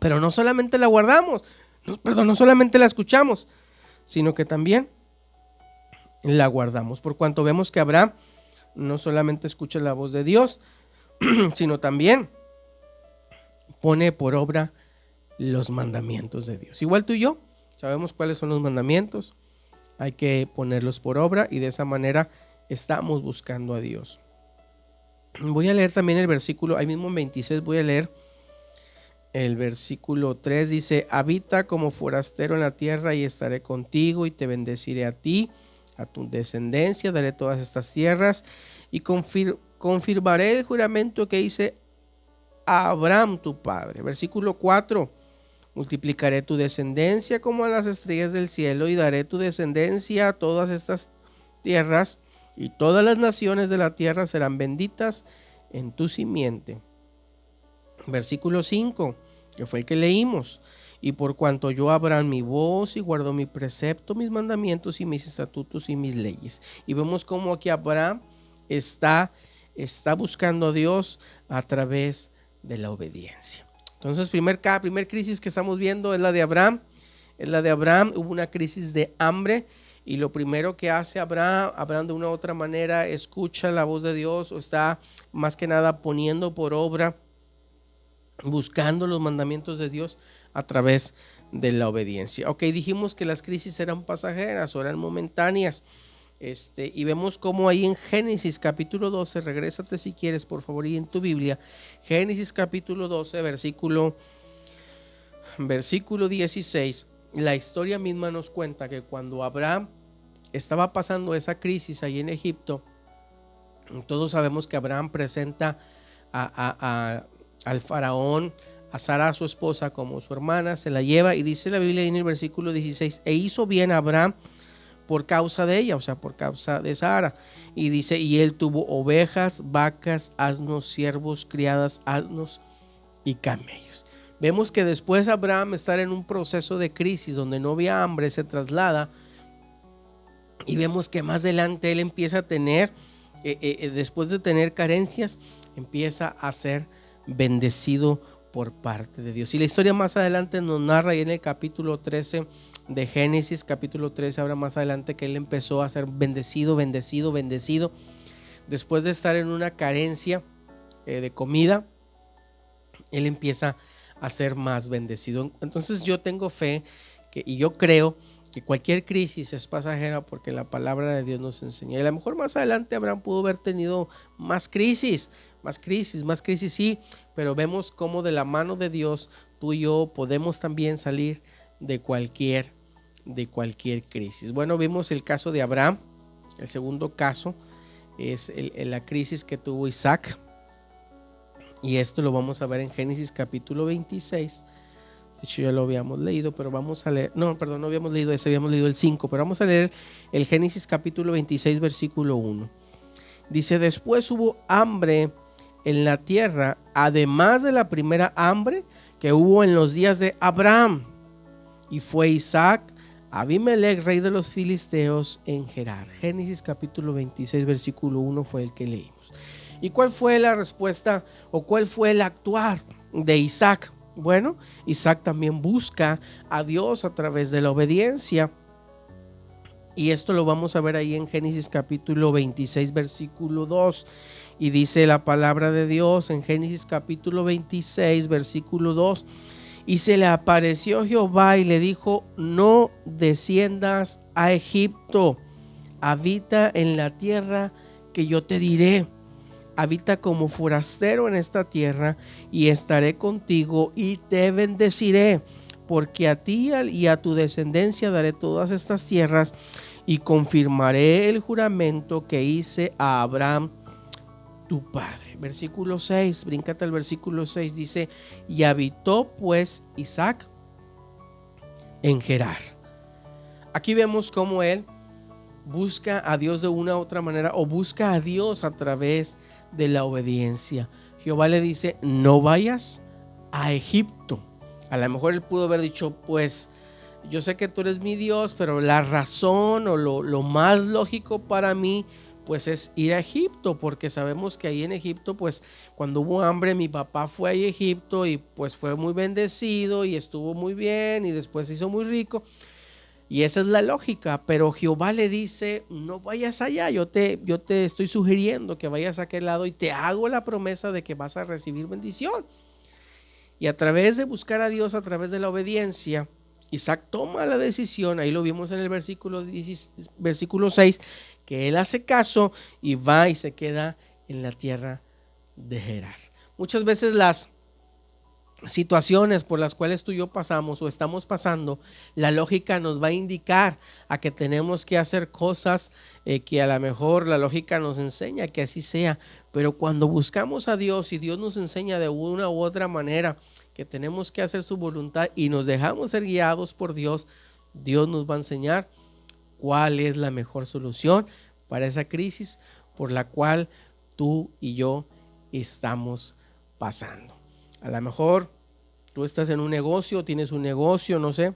S3: pero no solamente la guardamos, no solamente la escuchamos, sino que también la guardamos. Por cuanto vemos que Abraham no solamente escucha la voz de Dios, sino también pone por obra los mandamientos de Dios. Igual tú y yo sabemos cuáles son los mandamientos, hay que ponerlos por obra, y de esa manera estamos buscando a Dios. Voy a leer también el versículo, ahí mismo en 26 voy a leer el versículo 3, dice: habita como forastero en la tierra y estaré contigo y te bendeciré a ti, a tu descendencia daré todas estas tierras y confirmaré el juramento que hice a Abraham tu padre. Versículo 4: multiplicaré tu descendencia como a las estrellas del cielo y daré tu descendencia a todas estas tierras, y todas las naciones de la tierra serán benditas en tu simiente. Versículo 5, que fue el que leímos: y por cuanto oyó Abraham mi voz y guardó mi precepto, mis mandamientos y mis estatutos y mis leyes. Y vemos cómo aquí Abraham está buscando a Dios a través de la obediencia. Entonces, primer crisis que estamos viendo es la de Abraham. Hubo una crisis de hambre, y lo primero que hace Abraham de una u otra manera escucha la voz de Dios, o está más que nada poniendo por obra, buscando los mandamientos de Dios a través de la obediencia. Ok, dijimos que las crisis eran pasajeras o eran momentáneas. Y vemos cómo ahí en Génesis capítulo 12, regrésate si quieres por favor y en tu Biblia, Génesis capítulo 12 versículo 16, la historia misma nos cuenta que cuando Abraham estaba pasando esa crisis ahí en Egipto, todos sabemos que Abraham presenta al faraón a Sara, su esposa, como su hermana, se la lleva, y dice la Biblia en el versículo 16: e hizo bien Abraham por causa de ella, o sea, por causa de Sara. Y dice: y él tuvo ovejas, vacas, asnos, siervos, criadas, asnos y camellos. Vemos que después Abraham estar en un proceso de crisis donde no había hambre, se traslada, y vemos que más adelante él empieza a tener, después de tener carencias, empieza a ser bendecido por parte de Dios. Y la historia más adelante nos narra, y en el capítulo 13 de Génesis, capítulo 13, habla más adelante que él empezó a ser bendecido, después de estar en una carencia de comida, él empieza a ser más bendecido. Entonces yo tengo fe y yo creo que cualquier crisis es pasajera, porque la palabra de Dios nos enseña. Y a lo mejor más adelante Abraham pudo haber tenido más crisis, sí, pero vemos cómo de la mano de Dios tú y yo podemos también salir de cualquier crisis. Bueno, vimos el caso de Abraham. El segundo caso es la crisis que tuvo Isaac, y esto lo vamos a ver en Génesis capítulo 26. De hecho ya lo habíamos leído, pero vamos a leer, no habíamos leído ese, habíamos leído el 5, pero vamos a leer el Génesis capítulo 26 versículo 1. Dice: después hubo hambre en la tierra, además de la primera hambre que hubo en los días de Abraham, y fue Isaac a Abimelech, rey de los filisteos, en Gerar. Génesis capítulo 26 versículo 1 fue el que leímos. ¿Y cuál fue la respuesta o cuál fue el actuar de Isaac? Bueno, Isaac también busca a Dios a través de la obediencia, y esto lo vamos a ver ahí en Génesis capítulo 26 versículo 2. Y dice la palabra de Dios en Génesis capítulo 26 versículo 2: y se le apareció Jehová y le dijo: no desciendas a Egipto, habita en la tierra que yo te diré. habita como forastero en esta tierra, y estaré contigo y te bendeciré, porque a ti y a tu descendencia daré todas estas tierras, y confirmaré el juramento que hice a Abraham tu padre. Versículo 6, bríncate al versículo 6, dice: y habitó pues Isaac en Gerar. Aquí vemos cómo él busca a Dios de una u otra manera, o busca a Dios a través de la obediencia. Jehová le dice: no vayas a Egipto. A lo mejor él pudo haber dicho: pues yo sé que tú eres mi Dios, pero la razón o lo más lógico para mí pues es ir a Egipto, porque sabemos que ahí en Egipto, pues cuando hubo hambre, mi papá fue a Egipto y pues fue muy bendecido y estuvo muy bien y después se hizo muy rico. Y esa es la lógica, pero Jehová le dice: no vayas allá, yo te estoy sugiriendo que vayas a aquel lado y te hago la promesa de que vas a recibir bendición. Y a través de buscar a Dios, a través de la obediencia, Isaac toma la decisión. Ahí lo vimos en el versículo 6, que él hace caso y va y se queda en la tierra de Gerar. Muchas veces las situaciones por las cuales tú y yo pasamos o estamos pasando, la lógica nos va a indicar a que tenemos que hacer cosas que a lo mejor la lógica nos enseña que así sea, pero cuando buscamos a Dios y Dios nos enseña de una u otra manera que tenemos que hacer su voluntad y nos dejamos ser guiados por Dios, Dios nos va a enseñar cuál es la mejor solución para esa crisis por la cual tú y yo estamos pasando. A lo mejor tú estás en un negocio, tienes un negocio, no sé,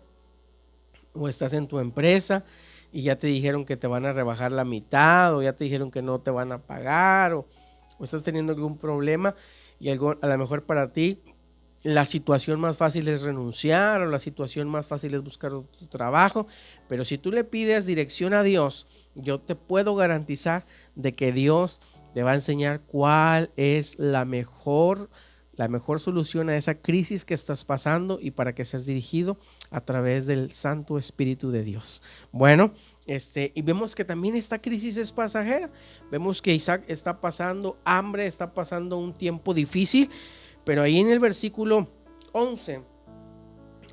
S3: o estás en tu empresa y ya te dijeron que te van a rebajar la mitad, o ya te dijeron que no te van a pagar, o estás teniendo algún problema y a lo mejor para ti la situación más fácil es renunciar, o la situación más fácil es buscar otro trabajo, pero si tú le pides dirección a Dios, yo te puedo garantizar de que Dios te va a enseñar cuál es la mejor solución a esa crisis que estás pasando, y para que seas dirigido a través del Santo Espíritu de Dios. Bueno, y vemos que también esta crisis es pasajera. Vemos que Isaac está pasando hambre, está pasando un tiempo difícil, pero ahí en el versículo 11,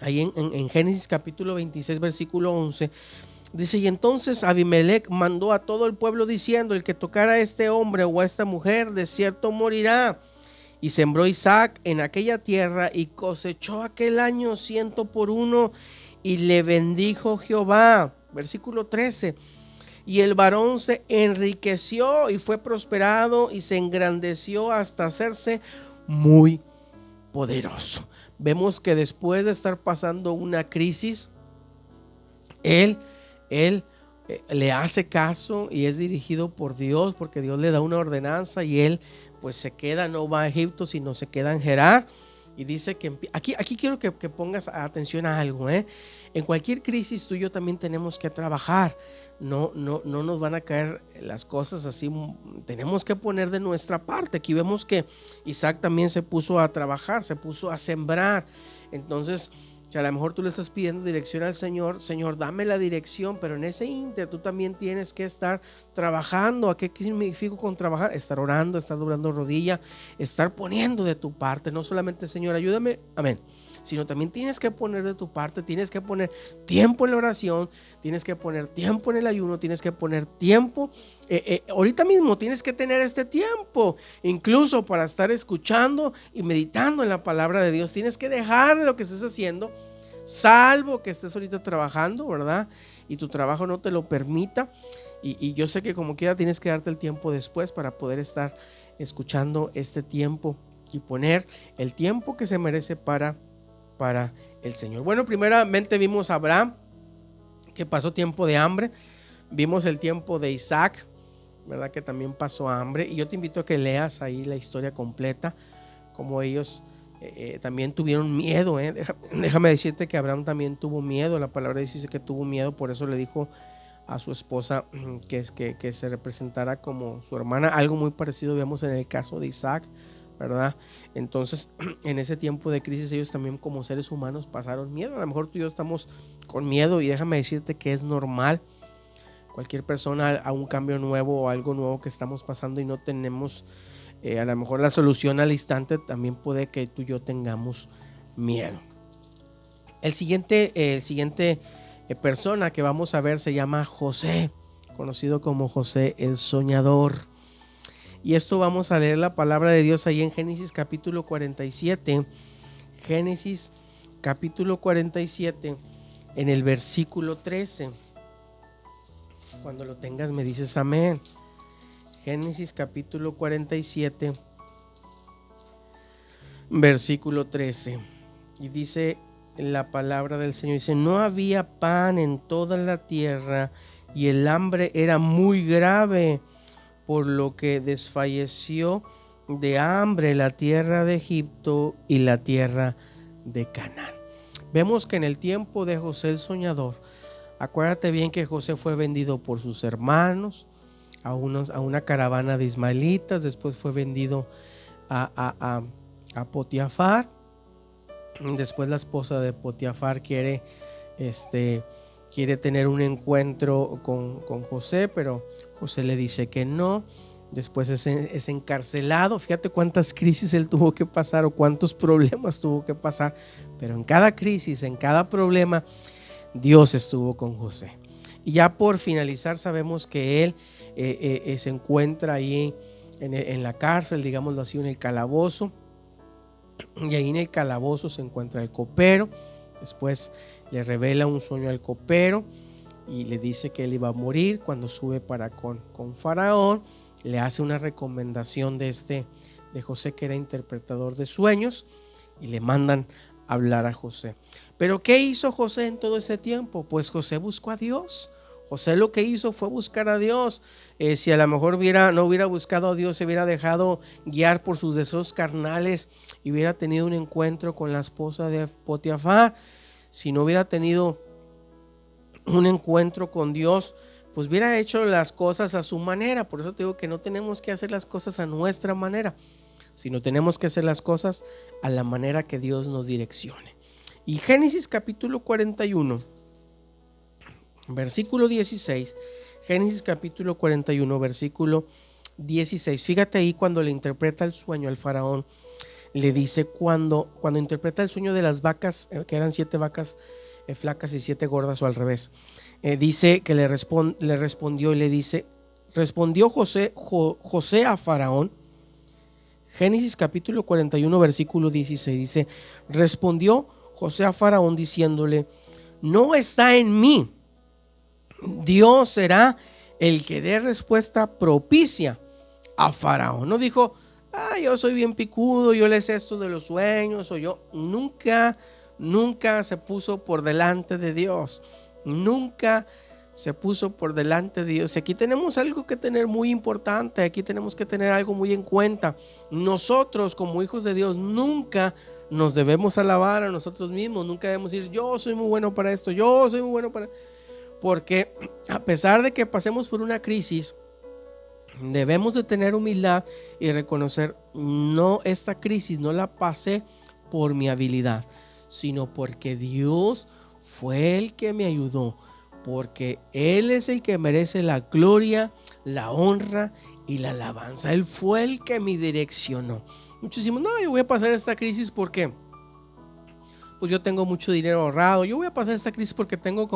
S3: ahí en Génesis capítulo 26, versículo 11, dice: y entonces Abimelech mandó a todo el pueblo diciendo: el que tocara a este hombre o a esta mujer, de cierto morirá. Y sembró Isaac en aquella tierra y cosechó aquel año 100 por 1, y le bendijo Jehová. Versículo 13. Y el varón se enriqueció y fue prosperado y se engrandeció hasta hacerse muy poderoso. Vemos que después de estar pasando una crisis, él le hace caso y es dirigido por Dios, porque Dios le da una ordenanza, y él pues se queda, no va a Egipto, sino se queda en Gerar. Y dice que aquí quiero que pongas atención a algo, En cualquier crisis tú y yo también tenemos que trabajar. No nos van a caer las cosas así, tenemos que poner de nuestra parte. Aquí vemos que Isaac también se puso a trabajar, se puso a sembrar. Entonces, si a lo mejor tú le estás pidiendo dirección al Señor: Señor, dame la dirección, pero en ese ínter tú también tienes que estar trabajando. ¿A qué significa con trabajar? Estar orando, estar doblando rodilla, estar poniendo de tu parte. No solamente: Señor, ayúdame, amén, sino también tienes que poner de tu parte, tienes que poner tiempo en la oración, tienes que poner tiempo en el ayuno, tienes que poner tiempo, ahorita mismo tienes que tener este tiempo, incluso para estar escuchando y meditando en la palabra de Dios. Tienes que dejar de lo que estés haciendo, salvo que estés ahorita trabajando, ¿verdad? Y tu trabajo no te lo permita, y yo sé que como quiera tienes que darte el tiempo después para poder estar escuchando este tiempo y poner el tiempo que se merece para el Señor. Bueno, primeramente vimos a Abraham, que pasó tiempo de hambre. Vimos el tiempo de Isaac, ¿verdad?, que también pasó hambre. Y yo te invito a que leas ahí la historia completa, como ellos también tuvieron miedo. Déjame decirte que Abraham también tuvo miedo. La palabra dice que tuvo miedo, por eso le dijo a su esposa que se representara como su hermana. Algo muy parecido vemos en el caso de Isaac, ¿verdad? Entonces, en ese tiempo de crisis, ellos también como seres humanos pasaron miedo. A lo mejor tú y yo estamos con miedo, y déjame decirte que es normal. Cualquier persona a un cambio nuevo o algo nuevo que estamos pasando y no tenemos a lo mejor la solución al instante, también puede que tú y yo tengamos miedo. El siguiente persona que vamos a ver se llama José, conocido como José el soñador. Y esto vamos a leer la palabra de Dios ahí en Génesis capítulo 47. Génesis capítulo 47 en el versículo 13. Cuando lo tengas me dices amén. Génesis capítulo 47 versículo 13. Y dice la palabra del Señor, dice: no había pan en toda la tierra y el hambre era muy grave, por lo que desfalleció de hambre la tierra de Egipto y la tierra de Canaán. Vemos que en el tiempo de José el soñador, acuérdate bien que José fue vendido por sus hermanos a una caravana de ismaelitas, después fue vendido a Potifar. Después la esposa de Potifar quiere tener un encuentro con José, pero José le dice que no. Después es encarcelado. Fíjate cuántas crisis él tuvo que pasar o cuántos problemas tuvo que pasar, pero en cada crisis, en cada problema, Dios estuvo con José. Y ya por finalizar, sabemos que él se encuentra ahí en la cárcel, digámoslo así, en el calabozo. Y ahí en el calabozo se encuentra el copero. Después le revela un sueño al copero y le dice que él iba a morir. Cuando sube con Faraón, le hace una recomendación de José, que era interpretador de sueños, y le mandan a hablar a José. Pero ¿qué hizo José en todo ese tiempo? Pues José buscó a Dios. José lo que hizo fue buscar a Dios. Si a lo mejor no hubiera buscado a Dios, se hubiera dejado guiar por sus deseos carnales y hubiera tenido un encuentro con la esposa de Potifar, si no hubiera tenido un encuentro con Dios, pues hubiera hecho las cosas a su manera. Por eso te digo que no tenemos que hacer las cosas a nuestra manera, sino tenemos que hacer las cosas a la manera que Dios nos direccione. Y Génesis capítulo 41, versículo 16, Génesis capítulo 41, versículo 16. Fíjate ahí cuando le interpreta el sueño al faraón, le dice cuando interpreta el sueño de las vacas, que eran 7 vacas flacas y 7 gordas, o al revés. Dice que le respondió y le dice: respondió José a Faraón. Génesis capítulo 41, versículo 16 dice: respondió José a Faraón diciéndole: no está en mí. Dios será el que dé respuesta propicia a Faraón. No dijo: yo soy bien picudo, yo le sé esto de los sueños, o yo. Nunca se puso por delante de Dios. Nunca se puso por delante de Dios. Y aquí tenemos algo que tener muy importante. Aquí tenemos que tener algo muy en cuenta. Nosotros, como hijos de Dios, nunca nos debemos alabar a nosotros mismos. Nunca debemos decir: yo soy muy bueno para esto, yo soy muy bueno para... Porque a pesar de que pasemos por una crisis, debemos de tener humildad y reconocer: no, esta crisis no la pasé por mi habilidad, sino porque Dios fue el que me ayudó, porque Él es el que merece la gloria, la honra y la alabanza. Él fue el que me direccionó. Muchos decimos: no, yo voy a pasar esta crisis porque pues yo tengo mucho dinero ahorrado. Yo voy a pasar esta crisis porque tengo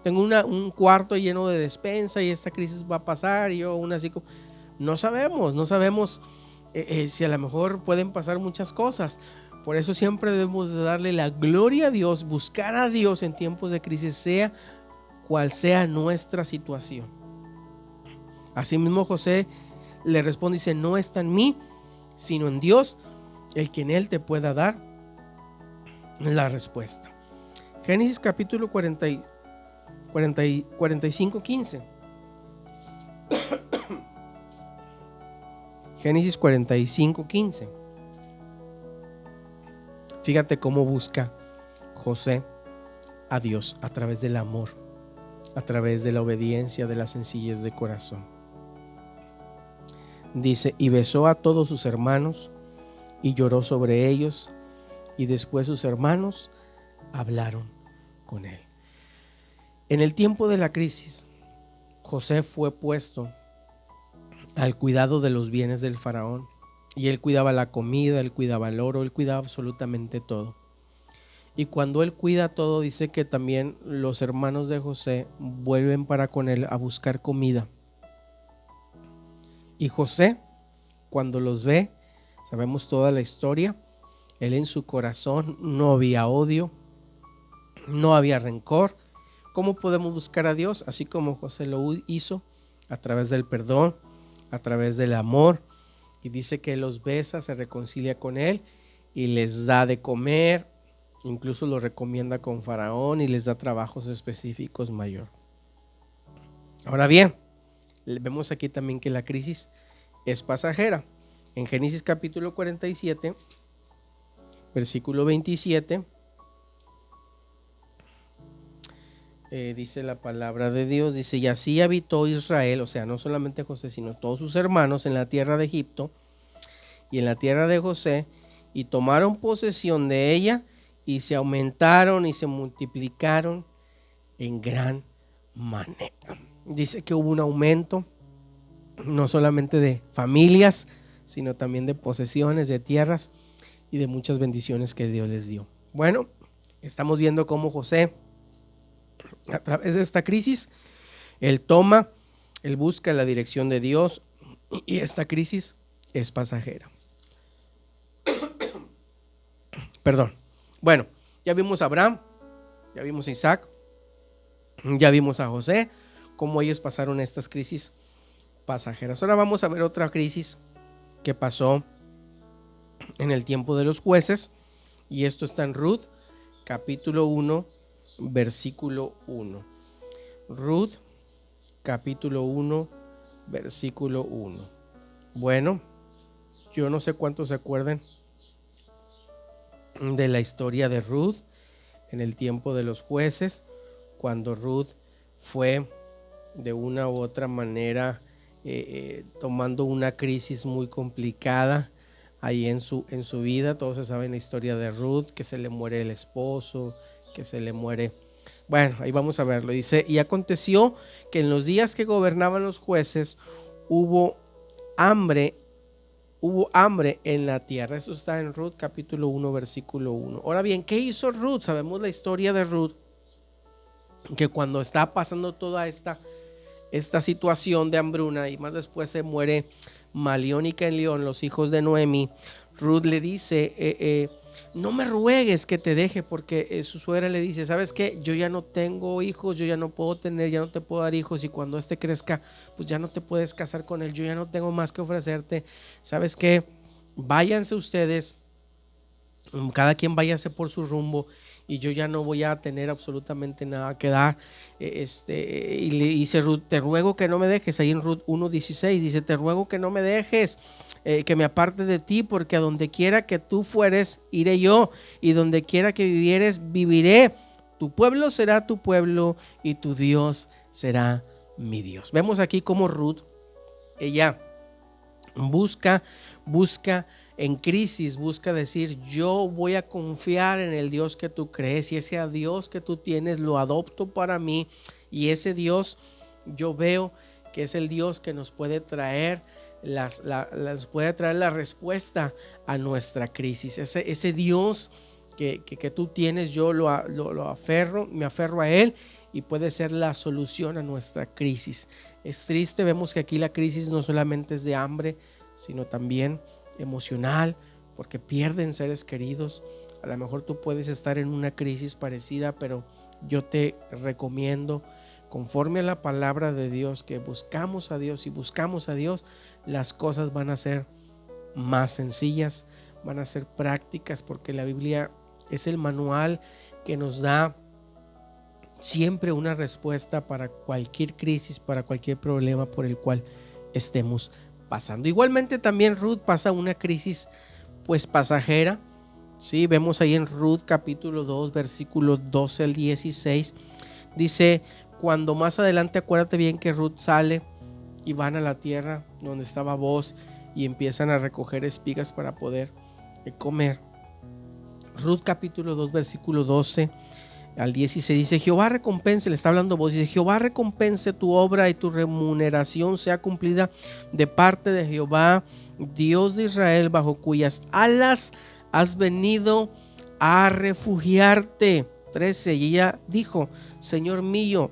S3: un cuarto lleno de despensa y esta crisis va a pasar. Y yo aún así, no sabemos si a lo mejor pueden pasar muchas cosas. Por eso siempre debemos de darle la gloria a Dios, buscar a Dios en tiempos de crisis, sea cual sea nuestra situación. Asimismo José le responde y dice: no está en mí, sino en Dios, el que en él te pueda dar la respuesta. Génesis capítulo 45, 15. Génesis 45, 15. Fíjate cómo busca José a Dios a través del amor, a través de la obediencia, de la sencillez de corazón. Dice: y besó a todos sus hermanos y lloró sobre ellos, y después sus hermanos hablaron con él. En el tiempo de la crisis, José fue puesto al cuidado de los bienes del faraón. Y él cuidaba la comida, él cuidaba el oro, él cuidaba absolutamente todo. Y cuando él cuida todo, dice que también los hermanos de José vuelven para con él a buscar comida. Y José, cuando los ve, sabemos toda la historia, él en su corazón no había odio, no había rencor. ¿Cómo podemos buscar a Dios? Así como José lo hizo, a través del perdón, a través del amor. Y dice que los besa, se reconcilia con él y les da de comer. Incluso lo recomienda con Faraón y les da trabajos específicos mayor. Ahora bien, vemos aquí también que la crisis es pasajera. En Génesis capítulo 47, versículo 27, dice la palabra de Dios, dice: y así habitó Israel, o sea, no solamente José, sino todos sus hermanos en la tierra de Egipto y en la tierra de José, y tomaron posesión de ella, y se aumentaron y se multiplicaron en gran manera. Dice que hubo un aumento, no solamente de familias, sino también de posesiones, de tierras y de muchas bendiciones que Dios les dio. Bueno, estamos viendo cómo José, a través de esta crisis, él busca la dirección de Dios, y esta crisis es pasajera. Perdón. Bueno, ya vimos a Abraham, ya vimos a Isaac, ya vimos a José, cómo ellos pasaron estas crisis pasajeras. Ahora vamos a ver otra crisis que pasó en el tiempo de los jueces, y esto está en Ruth, capítulo 1, versículo 1. Ruth, capítulo 1, versículo 1. Bueno, yo no sé cuántos se acuerdan de la historia de Ruth en el tiempo de los jueces, cuando Ruth fue de una u otra manera tomando una crisis muy complicada ahí en su vida. Todos se saben la historia de Ruth, que se le muere el esposo, que se le muere. Bueno, ahí vamos a verlo. Dice: y aconteció que en los días que gobernaban los jueces hubo hambre en la tierra. Eso está en Ruth capítulo 1, versículo 1. Ahora bien, ¿qué hizo Ruth? Sabemos la historia de Ruth, que cuando está pasando toda esta situación de hambruna, y más después se muere Malión y Kelión, los hijos de Noemi, Ruth le dice: no me ruegues que te deje, porque su suegra le dice: ¿sabes qué? Yo ya no tengo hijos, yo ya no te puedo dar hijos, y cuando este crezca, pues ya no te puedes casar con él, yo ya no tengo más que ofrecerte. ¿Sabes qué? Váyanse ustedes, cada quien váyase por su rumbo, y yo ya no voy a tener absolutamente nada que dar. Y le dice Ruth: te ruego que no me dejes. Ahí en Ruth 1:16 dice: te ruego que no me dejes, que me aparte de ti, porque a donde quiera que tú fueres, iré yo, y donde quiera que vivieres, viviré. Tu pueblo será tu pueblo, y tu Dios será mi Dios. Vemos aquí cómo Ruth, ella busca en crisis, busca decir: yo voy a confiar en el Dios que tú crees, y ese Dios que tú tienes lo adopto para mí, y ese Dios yo veo que es el Dios que nos puede traer la respuesta a nuestra crisis. Ese Dios que tú tienes, yo me aferro a él, y puede ser la solución a nuestra crisis. Es triste, vemos que aquí la crisis no solamente es de hambre, sino también emocional, porque pierden seres queridos. A lo mejor tú puedes estar en una crisis parecida, pero yo te recomiendo, conforme a la palabra de Dios, que buscamos a Dios. Si buscamos a Dios, las cosas van a ser más sencillas, van a ser prácticas, porque la Biblia es el manual que nos da siempre una respuesta para cualquier crisis, para cualquier problema por el cual estemos pasando. Igualmente también Ruth pasa una crisis pues pasajera. Sí, vemos ahí en Ruth capítulo 2, versículos 12 al 16. Dice: cuando más adelante, acuérdate bien que Ruth sale y van a la tierra donde estaba Booz, y empiezan a recoger espigas para poder comer. Ruth capítulo 2, versículo 12 al 16 dice: Jehová recompense, le está hablando vos, dice: Jehová recompense tu obra y tu remuneración sea cumplida de parte de Jehová, Dios de Israel, bajo cuyas alas has venido a refugiarte. 13, y ella dijo: Señor mío,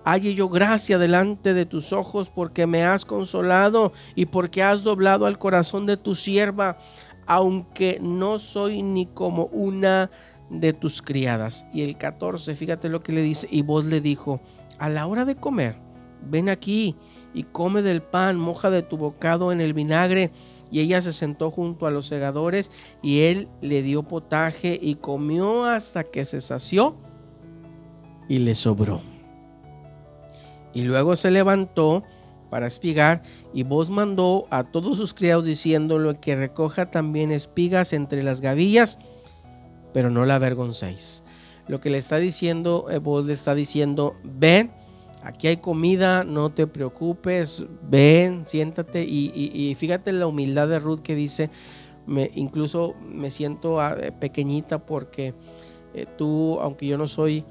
S3: halle yo gracia delante de tus ojos, porque me has consolado y porque has doblado al corazón de tu sierva, aunque no soy ni como una de tus criadas. Y el 14, fíjate lo que le dice: y vos le dijo: a la hora de comer, ven aquí y come del pan, moja de tu bocado en el vinagre. Y ella se sentó junto a los segadores, y él le dio potaje y comió hasta que se sació y le sobró. Y luego se levantó para espigar, y vos mandó a todos sus criados diciéndole que recoja también espigas entre las gavillas, pero no la avergoncéis. Lo que le está diciendo, vos le está diciendo: ven, aquí hay comida, no te preocupes, ven, siéntate. Y fíjate la humildad de Ruth, que dice: incluso me siento pequeñita, porque tú, aunque yo no soy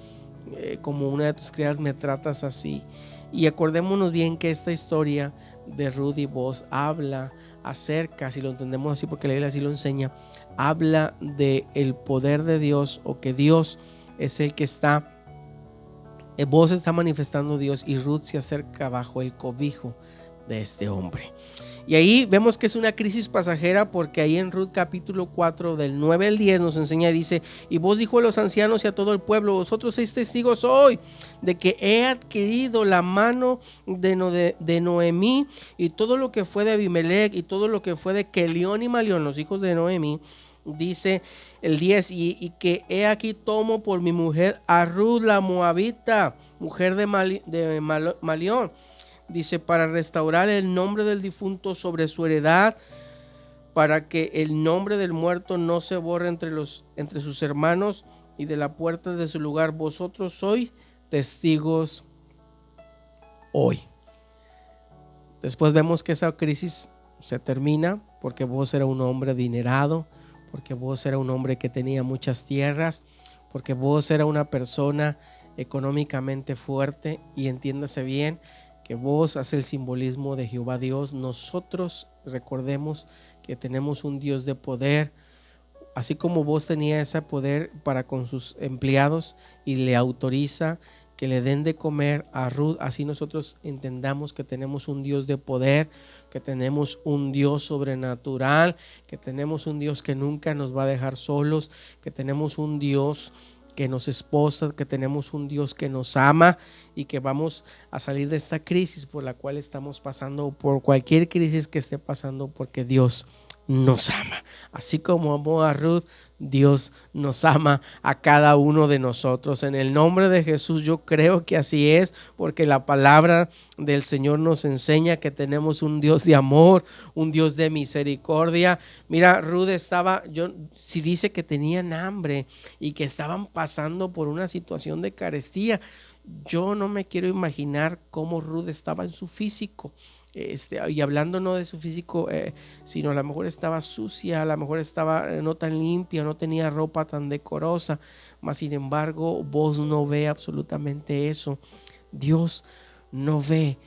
S3: como una de tus criadas, me tratas así. Y acordémonos bien que esta historia de Ruth y Boaz habla acerca, si lo entendemos así, porque la Biblia así lo enseña, habla de el poder de Dios, o que Dios es el que está, Boaz está manifestando Dios, y Ruth se acerca bajo el cobijo de este hombre. Y ahí vemos que es una crisis pasajera, porque ahí en Ruth capítulo 4 del 9 al 10 nos enseña, dice: y vos dijo a los ancianos y a todo el pueblo: vosotros sois testigos hoy de que he adquirido la mano de Noemí, y todo lo que fue de Abimelech, y todo lo que fue de Kelión y Malión, los hijos de Noemí. Dice el 10, y que he aquí tomo por mi mujer a Ruth la moabita, mujer de Malión. Dice: para restaurar el nombre del difunto sobre su heredad, para que el nombre del muerto no se borre entre sus hermanos, y de la puerta de su lugar vosotros sois testigos hoy. Después vemos que esa crisis se termina, porque vos era un hombre adinerado, porque vos era un hombre que tenía muchas tierras, porque vos era una persona económicamente fuerte. Y entiéndase bien que vos hace el simbolismo de Jehová Dios. Nosotros recordemos que tenemos un Dios de poder, así como vos tenía ese poder para con sus empleados y le autoriza que le den de comer a Ruth, así nosotros entendamos que tenemos un Dios de poder, que tenemos un Dios sobrenatural, que tenemos un Dios que nunca nos va a dejar solos, que tenemos un Dios que nos esposa, que tenemos un Dios que nos ama, y que vamos a salir de esta crisis por la cual estamos pasando, o por cualquier crisis que esté pasando, porque Dios nos ama. Así como amó a Ruth, Dios nos ama a cada uno de nosotros. En el nombre de Jesús yo creo que así es, porque la palabra del Señor nos enseña que tenemos un Dios de amor, un Dios de misericordia. Mira, Ruth si dice que tenían hambre y que estaban pasando por una situación de carestía, yo no me quiero imaginar cómo Ruth estaba en su físico. Y hablando no de su físico, sino a lo mejor estaba sucia, a lo mejor estaba no tan limpia, no tenía ropa tan decorosa, mas sin embargo vos no ve absolutamente eso. Dios no ve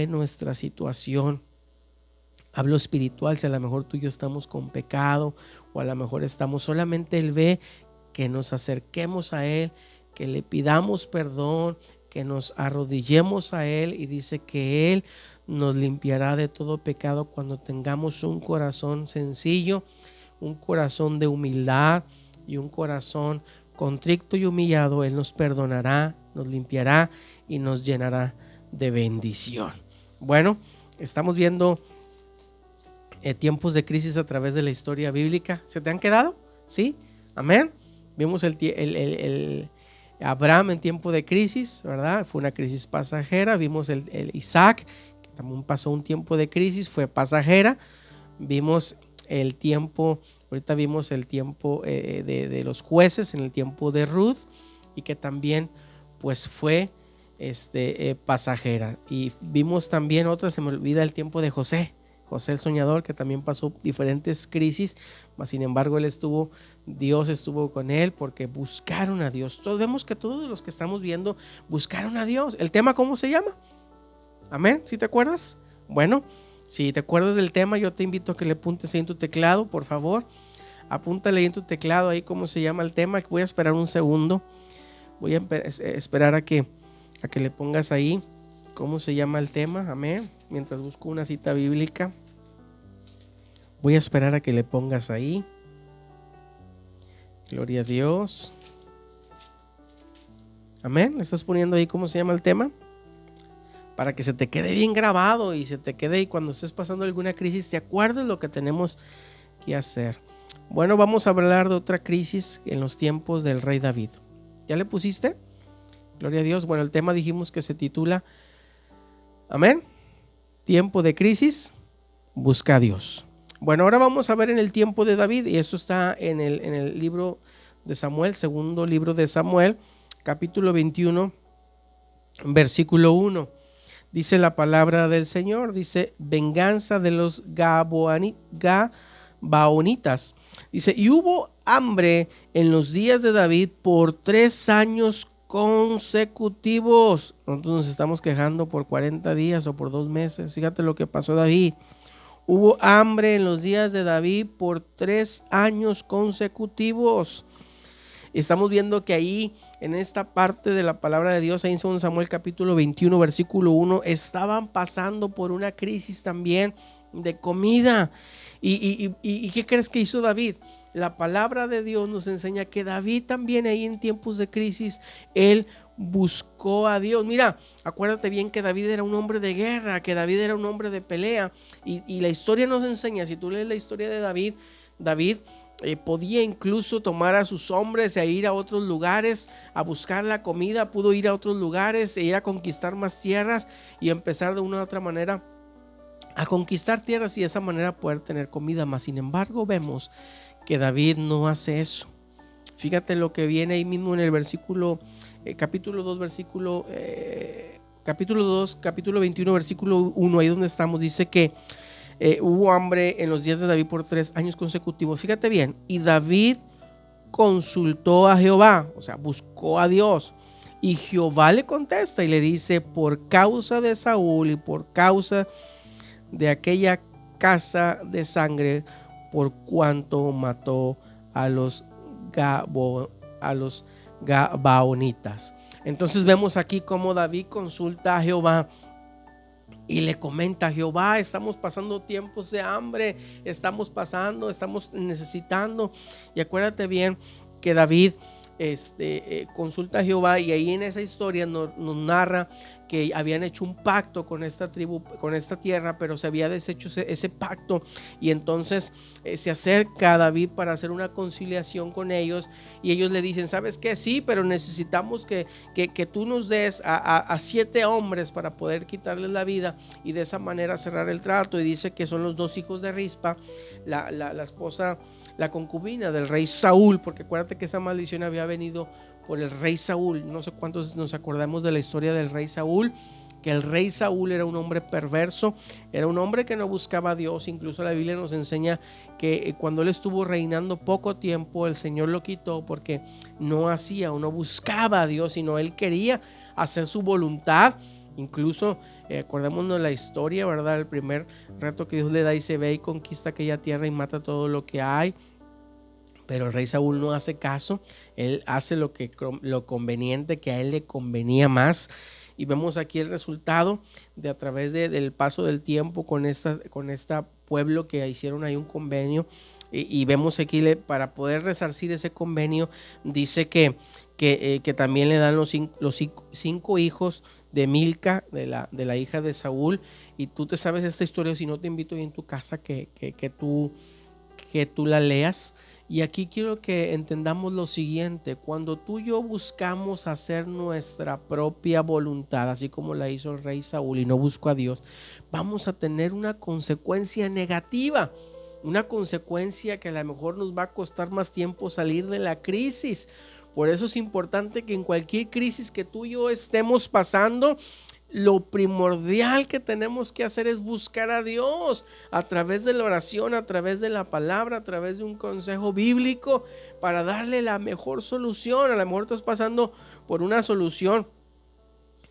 S3: nuestra situación. Hablo espiritual, si a lo mejor tú y yo estamos con pecado, o a lo mejor estamos, solamente Él ve que nos acerquemos a Él, que le pidamos perdón, que nos arrodillemos a Él, y dice que Él nos limpiará de todo pecado cuando tengamos un corazón sencillo, un corazón de humildad y un corazón contrito y humillado. Él nos perdonará, nos limpiará y nos llenará de bendición. Bueno, estamos viendo tiempos de crisis a través de la historia bíblica. ¿Se te han quedado? ¿Sí? Amén. Vimos el Abraham en tiempo de crisis, ¿verdad? Fue una crisis pasajera. Vimos el Isaac, que también pasó un tiempo de crisis, fue pasajera. Vimos el tiempo, ahorita vimos el tiempo de los jueces en el tiempo de Ruth, y que también pues fue pasajera. Y vimos también otra, se me olvida, el tiempo de José el soñador, que también pasó diferentes crisis, mas sin embargo él estuvo Dios estuvo con él porque buscaron a Dios. Todos vemos que todos los que estamos viendo buscaron a Dios. ¿El tema cómo se llama? Amén, ¿sí te acuerdas? Bueno, si te acuerdas del tema, yo te invito a que le apuntes ahí en tu teclado, por favor. Apúntale ahí en tu teclado ahí cómo se llama el tema. Voy a esperar un segundo. Voy a esperar a que le pongas ahí cómo se llama el tema. Amén. Mientras busco una cita bíblica. Voy a esperar a que le pongas ahí. Gloria a Dios. Amén. ¿Le estás poniendo ahí cómo se llama el tema? Para que se te quede bien grabado y se te quede, y cuando estés pasando alguna crisis te acuerdes lo que tenemos que hacer. Bueno, vamos a hablar de otra crisis en los tiempos del rey David. ¿Ya le pusiste? Gloria a Dios. Bueno, el tema dijimos que se titula, amén, tiempo de crisis, busca a Dios. Bueno, ahora vamos a ver en el tiempo de David, y esto está en el libro de Samuel, segundo libro de Samuel, capítulo 21, versículo 1. Dice la palabra del Señor, dice, venganza de los Gabaonitas. Dice, y hubo hambre en los días de David por 3 años consecutivos. Nosotros nos estamos quejando por 40 días o por 2 meses. Fíjate lo que pasó David. Hubo hambre en los días de David por 3 años consecutivos. Estamos viendo que ahí, en esta parte de la palabra de Dios, ahí en 2 Samuel capítulo 21, versículo 1, estaban pasando por una crisis también de comida. ¿Y qué crees que hizo David? La palabra de Dios nos enseña que David también ahí en tiempos de crisis, él buscó a Dios. Mira, acuérdate bien que David era un hombre de guerra, que David era un hombre de pelea. Y la historia nos enseña, si tú lees la historia de David, podía incluso tomar a sus hombres e ir a otros lugares a buscar la comida, pudo ir a otros lugares e ir a conquistar más tierras y empezar de una u otra manera a conquistar tierras y de esa manera poder tener comida. Más sin embargo, vemos que David no hace eso. Fíjate lo que viene ahí mismo en el versículo, capítulo 21, versículo 1, ahí donde estamos, dice que hubo hambre en los días de David por 3 años consecutivos. Fíjate bien, y David consultó a Jehová, o sea, buscó a Dios, y Jehová le contesta y le dice, por causa de Saúl y por causa de aquella casa de sangre, por cuanto mató a los Gabaonitas. Entonces vemos aquí cómo David consulta a Jehová y le comenta a Jehová, estamos pasando tiempos de hambre, estamos necesitando. Y acuérdate bien que David consulta a Jehová, y ahí en esa historia nos narra que habían hecho un pacto con esta tribu, con esta tierra, pero se había deshecho ese pacto, y entonces se acerca a David para hacer una conciliación con ellos, y ellos le dicen, ¿sabes qué? Sí, pero necesitamos que tú nos des a 7 hombres para poder quitarles la vida y de esa manera cerrar el trato. Y dice que son los 2 hijos de Rispa, la esposa, la concubina del rey Saúl, porque acuérdate que esa maldición había venido por el rey Saúl. No sé cuántos nos acordamos de la historia del rey Saúl, que el rey Saúl era un hombre perverso, era un hombre que no buscaba a Dios. Incluso la Biblia nos enseña que cuando él estuvo reinando poco tiempo, el Señor lo quitó porque no hacía o no buscaba a Dios, sino él quería hacer su voluntad. Incluso acordémonos de la historia, ¿verdad? El primer reto que Dios le da, y se ve y conquista aquella tierra y mata todo lo que hay. Pero el rey Saúl no hace caso, él hace lo conveniente, que a él le convenía más. Y vemos aquí el resultado de a través del paso del tiempo con esta pueblo que hicieron ahí un convenio. Y vemos aquí, para poder resarcir ese convenio, dice que también le dan los 5 hijos de Milca, de la hija de Saúl. Y tú te sabes esta historia, si no te invito ahí en tu casa que tú la leas. Y aquí quiero que entendamos lo siguiente: cuando tú y yo buscamos hacer nuestra propia voluntad, así como la hizo el rey Saúl, y no busco a Dios, vamos a tener una consecuencia negativa, una consecuencia que a lo mejor nos va a costar más tiempo salir de la crisis. Por eso es importante que en cualquier crisis que tú y yo estemos pasando, lo primordial que tenemos que hacer es buscar a Dios a través de la oración, a través de la palabra, a través de un consejo bíblico para darle la mejor solución. A lo mejor estás pasando por una solución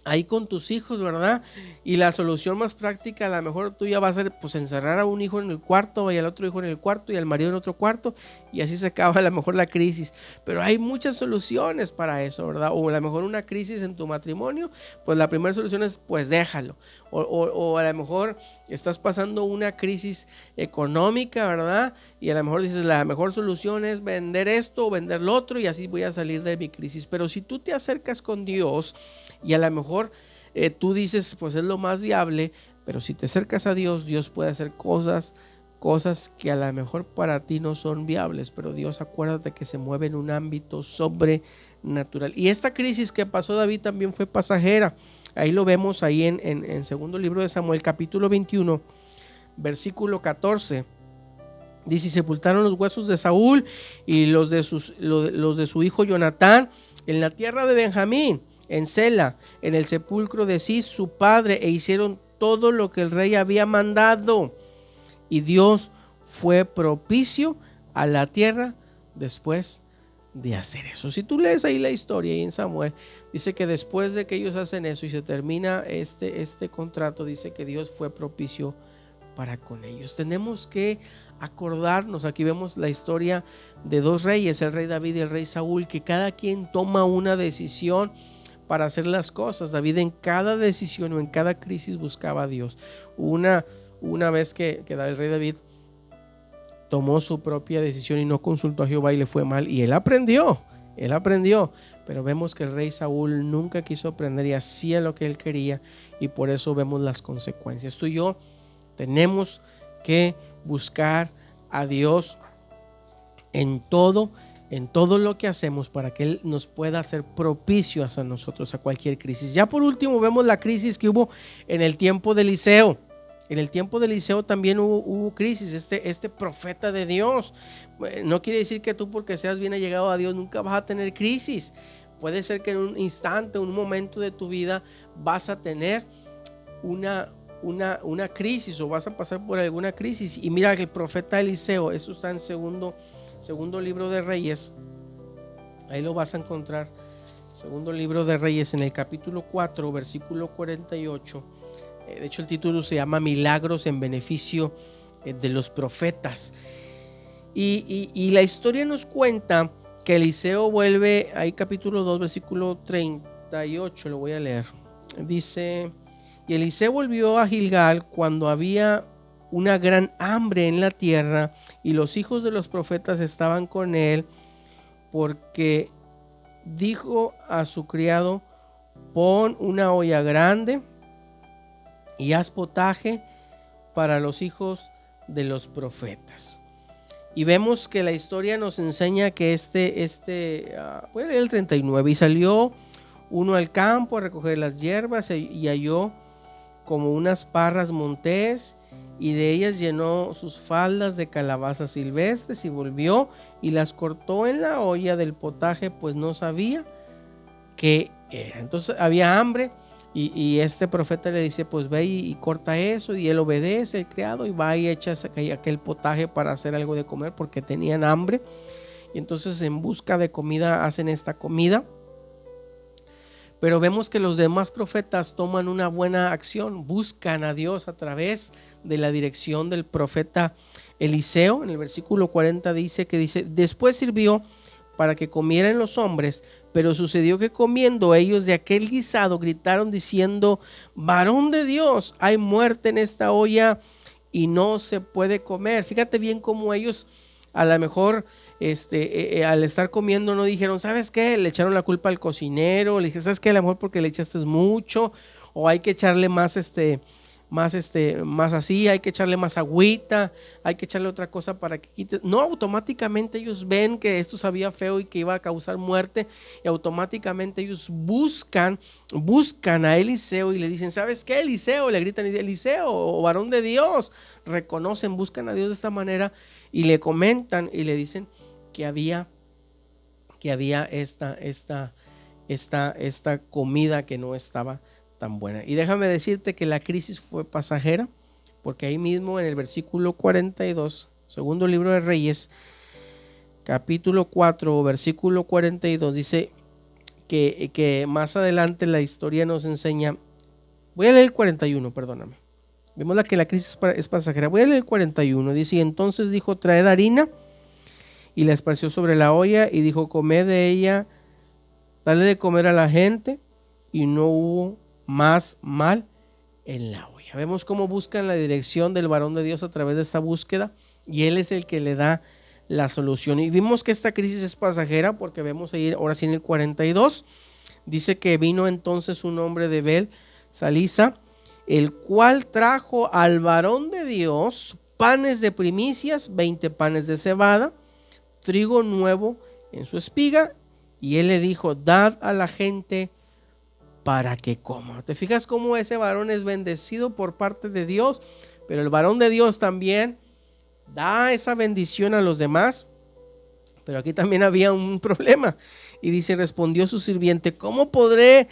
S3: ahí con tus hijos, ¿verdad? Y la solución más práctica a lo mejor tuya va a ser pues encerrar a un hijo en el cuarto y al otro hijo en el cuarto y al marido en otro cuarto, y así se acaba a lo mejor la crisis. Pero hay muchas soluciones para eso, ¿verdad? O a lo mejor una crisis en tu matrimonio, pues la primera solución es pues déjalo. O a lo mejor estás pasando una crisis económica, ¿verdad? Y a lo mejor dices, la mejor solución es vender esto o vender lo otro y así voy a salir de mi crisis. Pero si tú te acercas con Dios y a lo mejor tú dices, pues es lo más viable, pero si te acercas a Dios, Dios puede hacer cosas que a lo mejor para ti no son viables, pero Dios, acuérdate que se mueve en un ámbito sobrenatural. Y esta crisis que pasó David también fue pasajera. Ahí lo vemos ahí en segundo libro de Samuel, capítulo 21, versículo 14. Dice, sepultaron los huesos de Saúl y los de su hijo Jonatán en la tierra de Benjamín, en Sela, en el sepulcro de Cis, su padre, e hicieron todo lo que el rey había mandado. Y Dios fue propicio a la tierra después de hacer eso. Si tú lees ahí la historia ahí en Samuel, dice que después de que ellos hacen eso y se termina este contrato, dice que Dios fue propicio para con ellos. Tenemos que acordarnos, aquí vemos la historia de dos reyes, el rey David y el rey Saúl, que cada quien toma una decisión para hacer las cosas. David en cada decisión o en cada crisis buscaba a Dios. Una vez que el rey David tomó su propia decisión y no consultó a Jehová y le fue mal, y él aprendió, pero vemos que el rey Saúl nunca quiso aprender y hacía lo que él quería, y por eso vemos las consecuencias. Tú y yo tenemos que buscar a Dios en todo lo que hacemos para que Él nos pueda hacer propicio hacia nosotros a cualquier crisis. Ya por último vemos la crisis que hubo en el tiempo de Eliseo. En el tiempo de Eliseo también hubo crisis. Este profeta de Dios, no quiere decir que tú porque seas bien allegado a Dios nunca vas a tener crisis. Puede ser que en un instante, un momento de tu vida vas a tener una crisis o vas a pasar por alguna crisis. Y mira que el profeta Eliseo, eso está en segundo libro de Reyes, ahí lo vas a encontrar, segundo libro de Reyes, en el capítulo 4, versículo 48. De hecho el título se llama Milagros en beneficio de los profetas. Y la historia nos cuenta que Eliseo vuelve, ahí capítulo 2, versículo 38, lo voy a leer. Dice, y Eliseo volvió a Gilgal cuando había una gran hambre en la tierra, y los hijos de los profetas estaban con él, porque dijo a su criado, pon una olla grande y haz potaje para los hijos de los profetas. Y vemos que la historia nos enseña que voy a leer el 39, y salió uno al campo a recoger las hierbas y halló como unas parras montés, y de ellas llenó sus faldas de calabazas silvestres, y volvió y las cortó en la olla del potaje, pues no sabía qué era. Entonces había hambre, y este profeta le dice, pues ve y corta eso, y él obedece, el criado, y va y echa aquel potaje para hacer algo de comer, porque tenían hambre. Y entonces en busca de comida hacen esta comida. Pero vemos que los demás profetas toman una buena acción, buscan a Dios a través de la dirección del profeta Eliseo. En el versículo 40 dice, después sirvió para que comieran los hombres, pero sucedió que comiendo ellos de aquel guisado gritaron diciendo, varón de Dios, hay muerte en esta olla y no se puede comer. Fíjate bien cómo ellos a lo mejor al estar comiendo no dijeron, ¿sabes qué? Le echaron la culpa al cocinero, le dijeron, ¿sabes qué? A lo mejor porque le echaste mucho, o hay que echarle más así, hay que echarle más agüita, hay que echarle otra cosa para que quite. No, automáticamente ellos ven que esto sabía feo y que iba a causar muerte, y automáticamente ellos buscan a Eliseo y le dicen, ¿sabes qué, Eliseo? Le gritan, Eliseo, o varón de Dios. Reconocen, buscan a Dios de esta manera y le comentan y le dicen que había esta comida que no estaba tan buena. Y déjame decirte que la crisis fue pasajera, porque ahí mismo en el versículo 42, segundo libro de Reyes, capítulo 4, versículo 42, dice que más adelante la historia nos enseña. Voy a leer el 41, perdóname. Vemos que la crisis es pasajera. Voy a leer el 41. Dice: y entonces dijo: traed harina, y la esparció sobre la olla, y dijo: comed de ella, dale de comer a la gente. Y no hubo más mal en la olla. Vemos cómo buscan la dirección del varón de Dios a través de esta búsqueda, y él es el que le da la solución. Y vimos que esta crisis es pasajera, porque vemos ahí, ahora sí en el 42, dice que vino entonces un hombre de Bel Salisa, el cual trajo al varón de Dios panes de primicias, 20 panes de cebada, trigo nuevo en su espiga, y él le dijo: dad a la gente para que coma. ¿Te fijas cómo ese varón es bendecido por parte de Dios? Pero el varón de Dios también da esa bendición a los demás. Pero aquí también había un problema. Y dice: respondió su sirviente: ¿cómo podré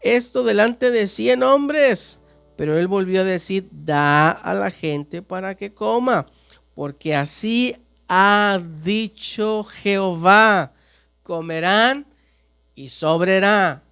S3: esto delante de 100 hombres? Pero él volvió a decir: da a la gente para que coma, porque así ha dicho Jehová: comerán y sobrará.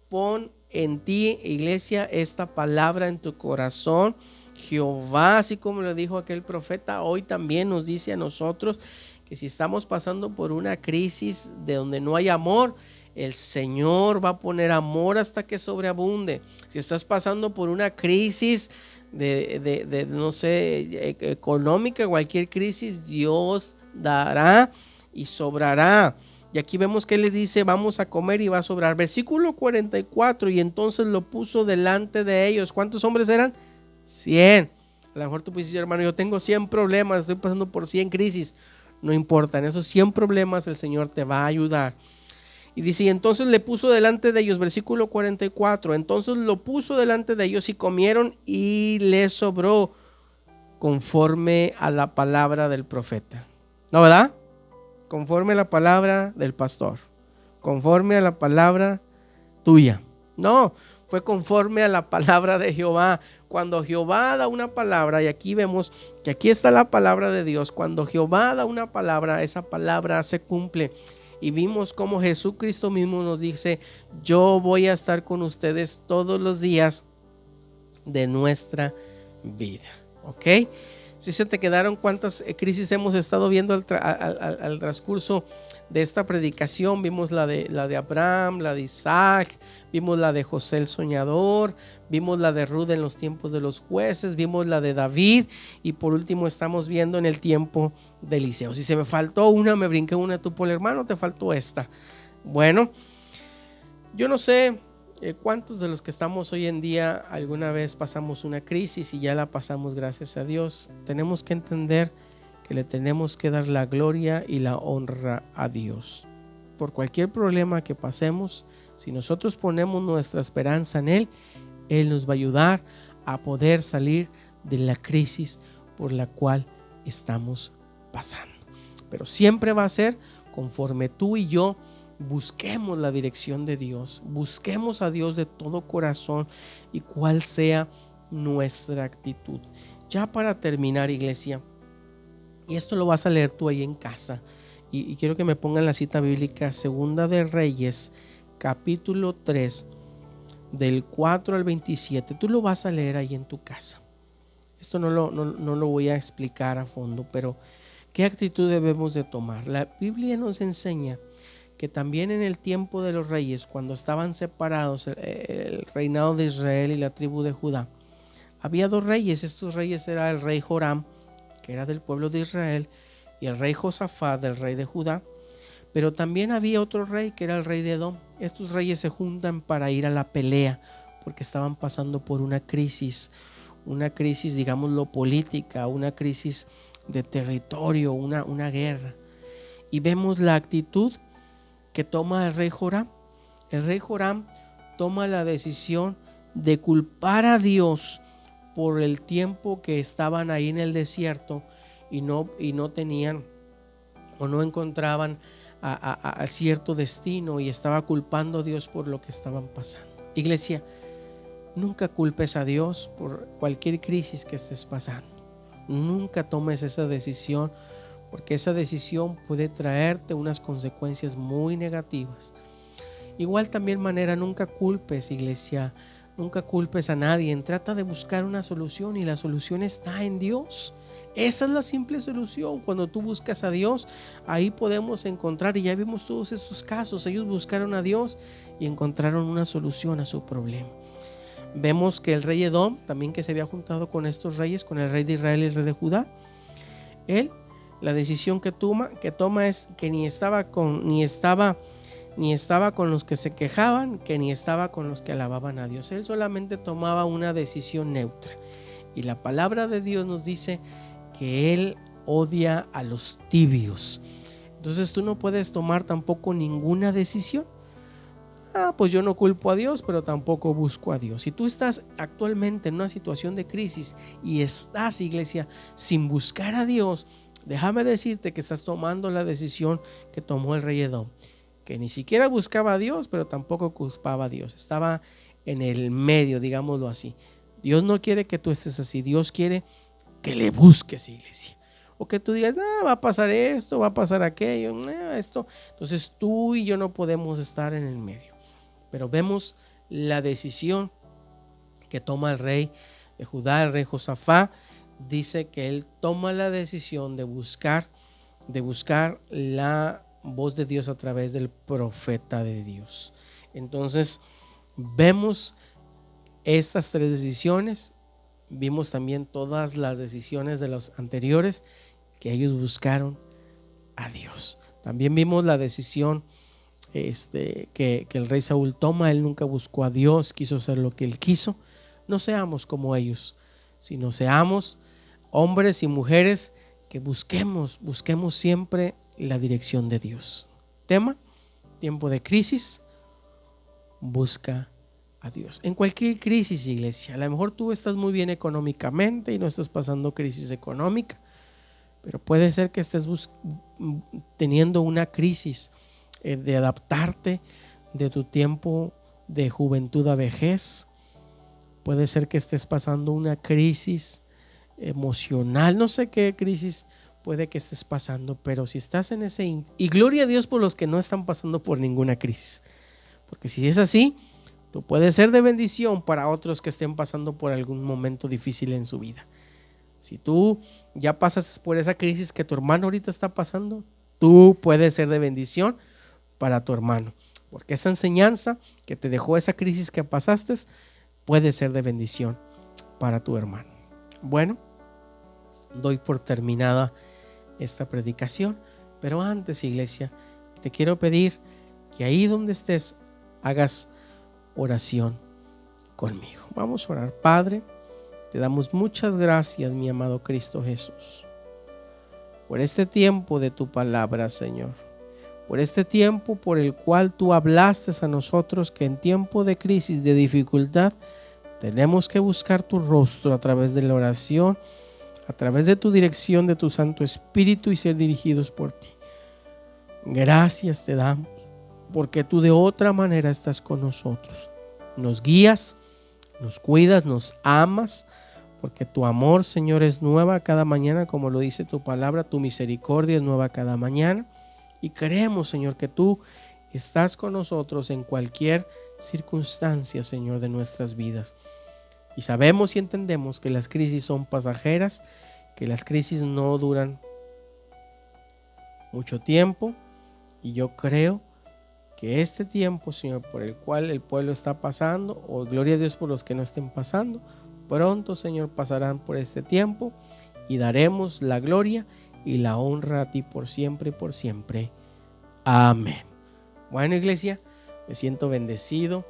S3: Pon en ti, iglesia, esta palabra en tu corazón. Jehová, así como le dijo aquel profeta, hoy también nos dice a nosotros que si estamos pasando por una crisis de donde no hay amor, el Señor va a poner amor hasta que sobreabunde. Si estás pasando por una crisis de no sé, económica, cualquier crisis, Dios dará y sobrará. Y aquí vemos que él le dice: vamos a comer y va a sobrar. Versículo 44, y entonces lo puso delante de ellos. ¿Cuántos hombres eran? 100. A lo mejor tú puedes decir: hermano, yo tengo 100 problemas, estoy pasando por 100 crisis. No importa, en esos 100 problemas el Señor te va a ayudar. Y dice: y entonces le puso delante de ellos, versículo 44, entonces lo puso delante de ellos y comieron, y les sobró conforme a la palabra del profeta. ¿No, verdad? Conforme a la palabra del pastor, conforme a la palabra tuya. No, fue conforme a la palabra de Jehová. Cuando Jehová da una palabra, y aquí vemos que aquí está la palabra de Dios, cuando Jehová da una palabra, esa palabra se cumple. Y vimos como Jesucristo mismo nos dice: yo voy a estar con ustedes todos los días de nuestra vida. ¿Ok? Si se te quedaron cuántas crisis hemos estado viendo al transcurso de esta predicación. Vimos la de Abraham, la de Isaac, vimos la de José el soñador, vimos la de Ruth en los tiempos de los jueces, vimos la de David, y por último estamos viendo en el tiempo de Eliseo. Si se me faltó una, me brinqué una, tú por el hermano, te faltó esta. Bueno, yo no sé cuántos de los que estamos hoy en día alguna vez pasamos una crisis y ya la pasamos, gracias a Dios. Tenemos que entender que le tenemos que dar la gloria y la honra a Dios. Por cualquier problema que pasemos, si nosotros ponemos nuestra esperanza en Él, Él nos va a ayudar a poder salir de la crisis por la cual estamos pasando. Pero siempre va a ser conforme tú y yo busquemos la dirección de Dios, busquemos a Dios de todo corazón y cuál sea nuestra actitud. Ya para terminar, iglesia, y esto lo vas a leer tú ahí en casa, y quiero que me pongan la cita bíblica, Segunda de Reyes, capítulo 3, del 4 al 27. Tú lo vas a leer ahí en tu casa. Esto no lo voy a explicar a fondo, pero ¿qué actitud debemos de tomar? La Biblia nos enseña que también en el tiempo de los reyes, cuando estaban separados el reinado de Israel y la tribu de Judá, había dos reyes. Estos reyes era el rey Joram, que era del pueblo de Israel, y el rey Josafat, del rey de Judá. Pero también había otro rey, que era el rey de Edom. Estos reyes se juntan para ir a la pelea, porque estaban pasando por una crisis, digámoslo, política, una crisis de territorio, una guerra. Y vemos la actitud que toma el rey Joram. El rey Joram toma la decisión de culpar a Dios por el tiempo que estaban ahí en el desierto y no tenían o no encontraban a cierto destino, y estaba culpando a Dios por lo que estaban pasando. Iglesia, Nunca culpes a Dios por cualquier crisis que estés pasando. Nunca tomes esa decisión, porque esa decisión puede traerte unas consecuencias muy negativas. Igual también manera, nunca culpes, iglesia, nunca culpes a nadie. Trata de buscar una solución y la solución está en Dios. Esa es la simple solución. Cuando tú buscas a Dios, ahí podemos encontrar, y ya vimos todos estos casos, ellos buscaron a Dios y encontraron una solución a su problema. Vemos que el rey Edom, también que se había juntado con estos reyes, con el rey de Israel y el rey de Judá, él, la decisión que toma es que ni estaba con los que se quejaban, que ni estaba con los que alababan a Dios. Él solamente tomaba una decisión neutra. Y la palabra de Dios nos dice que Él odia a los tibios. Entonces tú no puedes tomar tampoco ninguna decisión. Pues yo no culpo a Dios, pero tampoco busco a Dios. Si tú estás actualmente en una situación de crisis y estás, iglesia, sin buscar a Dios, déjame decirte que estás tomando la decisión que tomó el rey Edom, que ni siquiera buscaba a Dios, pero tampoco culpaba a Dios. Estaba en el medio, digámoslo así. Dios no quiere que tú estés así. Dios quiere que le busques, iglesia. O que tú digas, va a pasar esto, va a pasar aquello, esto. Entonces tú y yo no podemos estar en el medio. Pero vemos la decisión que toma el rey de Judá, el rey Josafat. Dice que él toma la decisión de buscar la voz de Dios a través del profeta de Dios. Entonces vemos estas tres decisiones. Vimos también todas las decisiones de los anteriores, que ellos buscaron a Dios. También vimos la decisión que el rey Saúl toma. Él nunca buscó a Dios, quiso hacer lo que él quiso. No seamos como ellos, sino seamos hombres y mujeres que busquemos siempre la dirección de Dios. Tema: tiempo de crisis, busca a Dios. En cualquier crisis, iglesia, a lo mejor tú estás muy bien económicamente y no estás pasando crisis económica, pero puede ser que estés teniendo una crisis de adaptarte de tu tiempo de juventud a vejez. Puede ser que estés pasando una crisis emocional, no sé qué crisis puede que estés pasando, pero si estás en ese, y gloria a Dios por los que no están pasando por ninguna crisis, porque si es así, tú puedes ser de bendición para otros que estén pasando por algún momento difícil en su vida. Si tú ya pasas por esa crisis que tu hermano ahorita está pasando, tú puedes ser de bendición para tu hermano, porque esa enseñanza que te dejó esa crisis que pasaste puede ser de bendición para tu hermano. Bueno, doy por terminada esta predicación, pero antes, iglesia, te quiero pedir que ahí donde estés hagas oración conmigo. Vamos a orar. Padre, te damos muchas gracias, mi amado Cristo Jesús, por este tiempo de tu palabra, Señor, por este tiempo por el cual tú hablaste a nosotros que en tiempo de crisis, de dificultad, tenemos que buscar tu rostro a través de la oración, a través de tu dirección, de tu Santo Espíritu, y ser dirigidos por ti. Gracias te damos, porque tú de otra manera estás con nosotros. Nos guías, nos cuidas, nos amas, porque tu amor, Señor, es nueva cada mañana, como lo dice tu palabra. Tu misericordia es nueva cada mañana. Y creemos, Señor, que tú estás con nosotros en cualquier circunstancia, Señor, de nuestras vidas. Y sabemos y entendemos que las crisis son pasajeras, que las crisis no duran mucho tiempo. Y yo creo que este tiempo, Señor, por el cual el pueblo está pasando, o gloria a Dios por los que no estén pasando, pronto, Señor, pasarán por este tiempo y daremos la gloria y la honra a ti por siempre y por siempre. Amén. Bueno, iglesia, me siento bendecido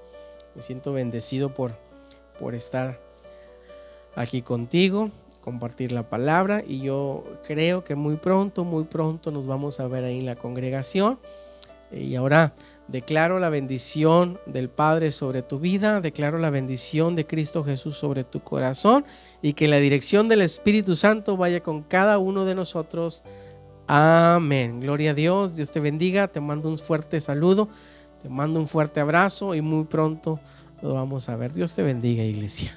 S3: por estar aquí contigo, compartir la palabra, y yo creo que muy pronto nos vamos a ver ahí en la congregación. Y ahora declaro la bendición del Padre sobre tu vida, declaro la bendición de Cristo Jesús sobre tu corazón, y que la dirección del Espíritu Santo vaya con cada uno de nosotros. Amén. Gloria a Dios. Dios te bendiga. Te mando un fuerte saludo, te mando un fuerte abrazo, y muy pronto lo vamos a ver. Dios te bendiga, iglesia.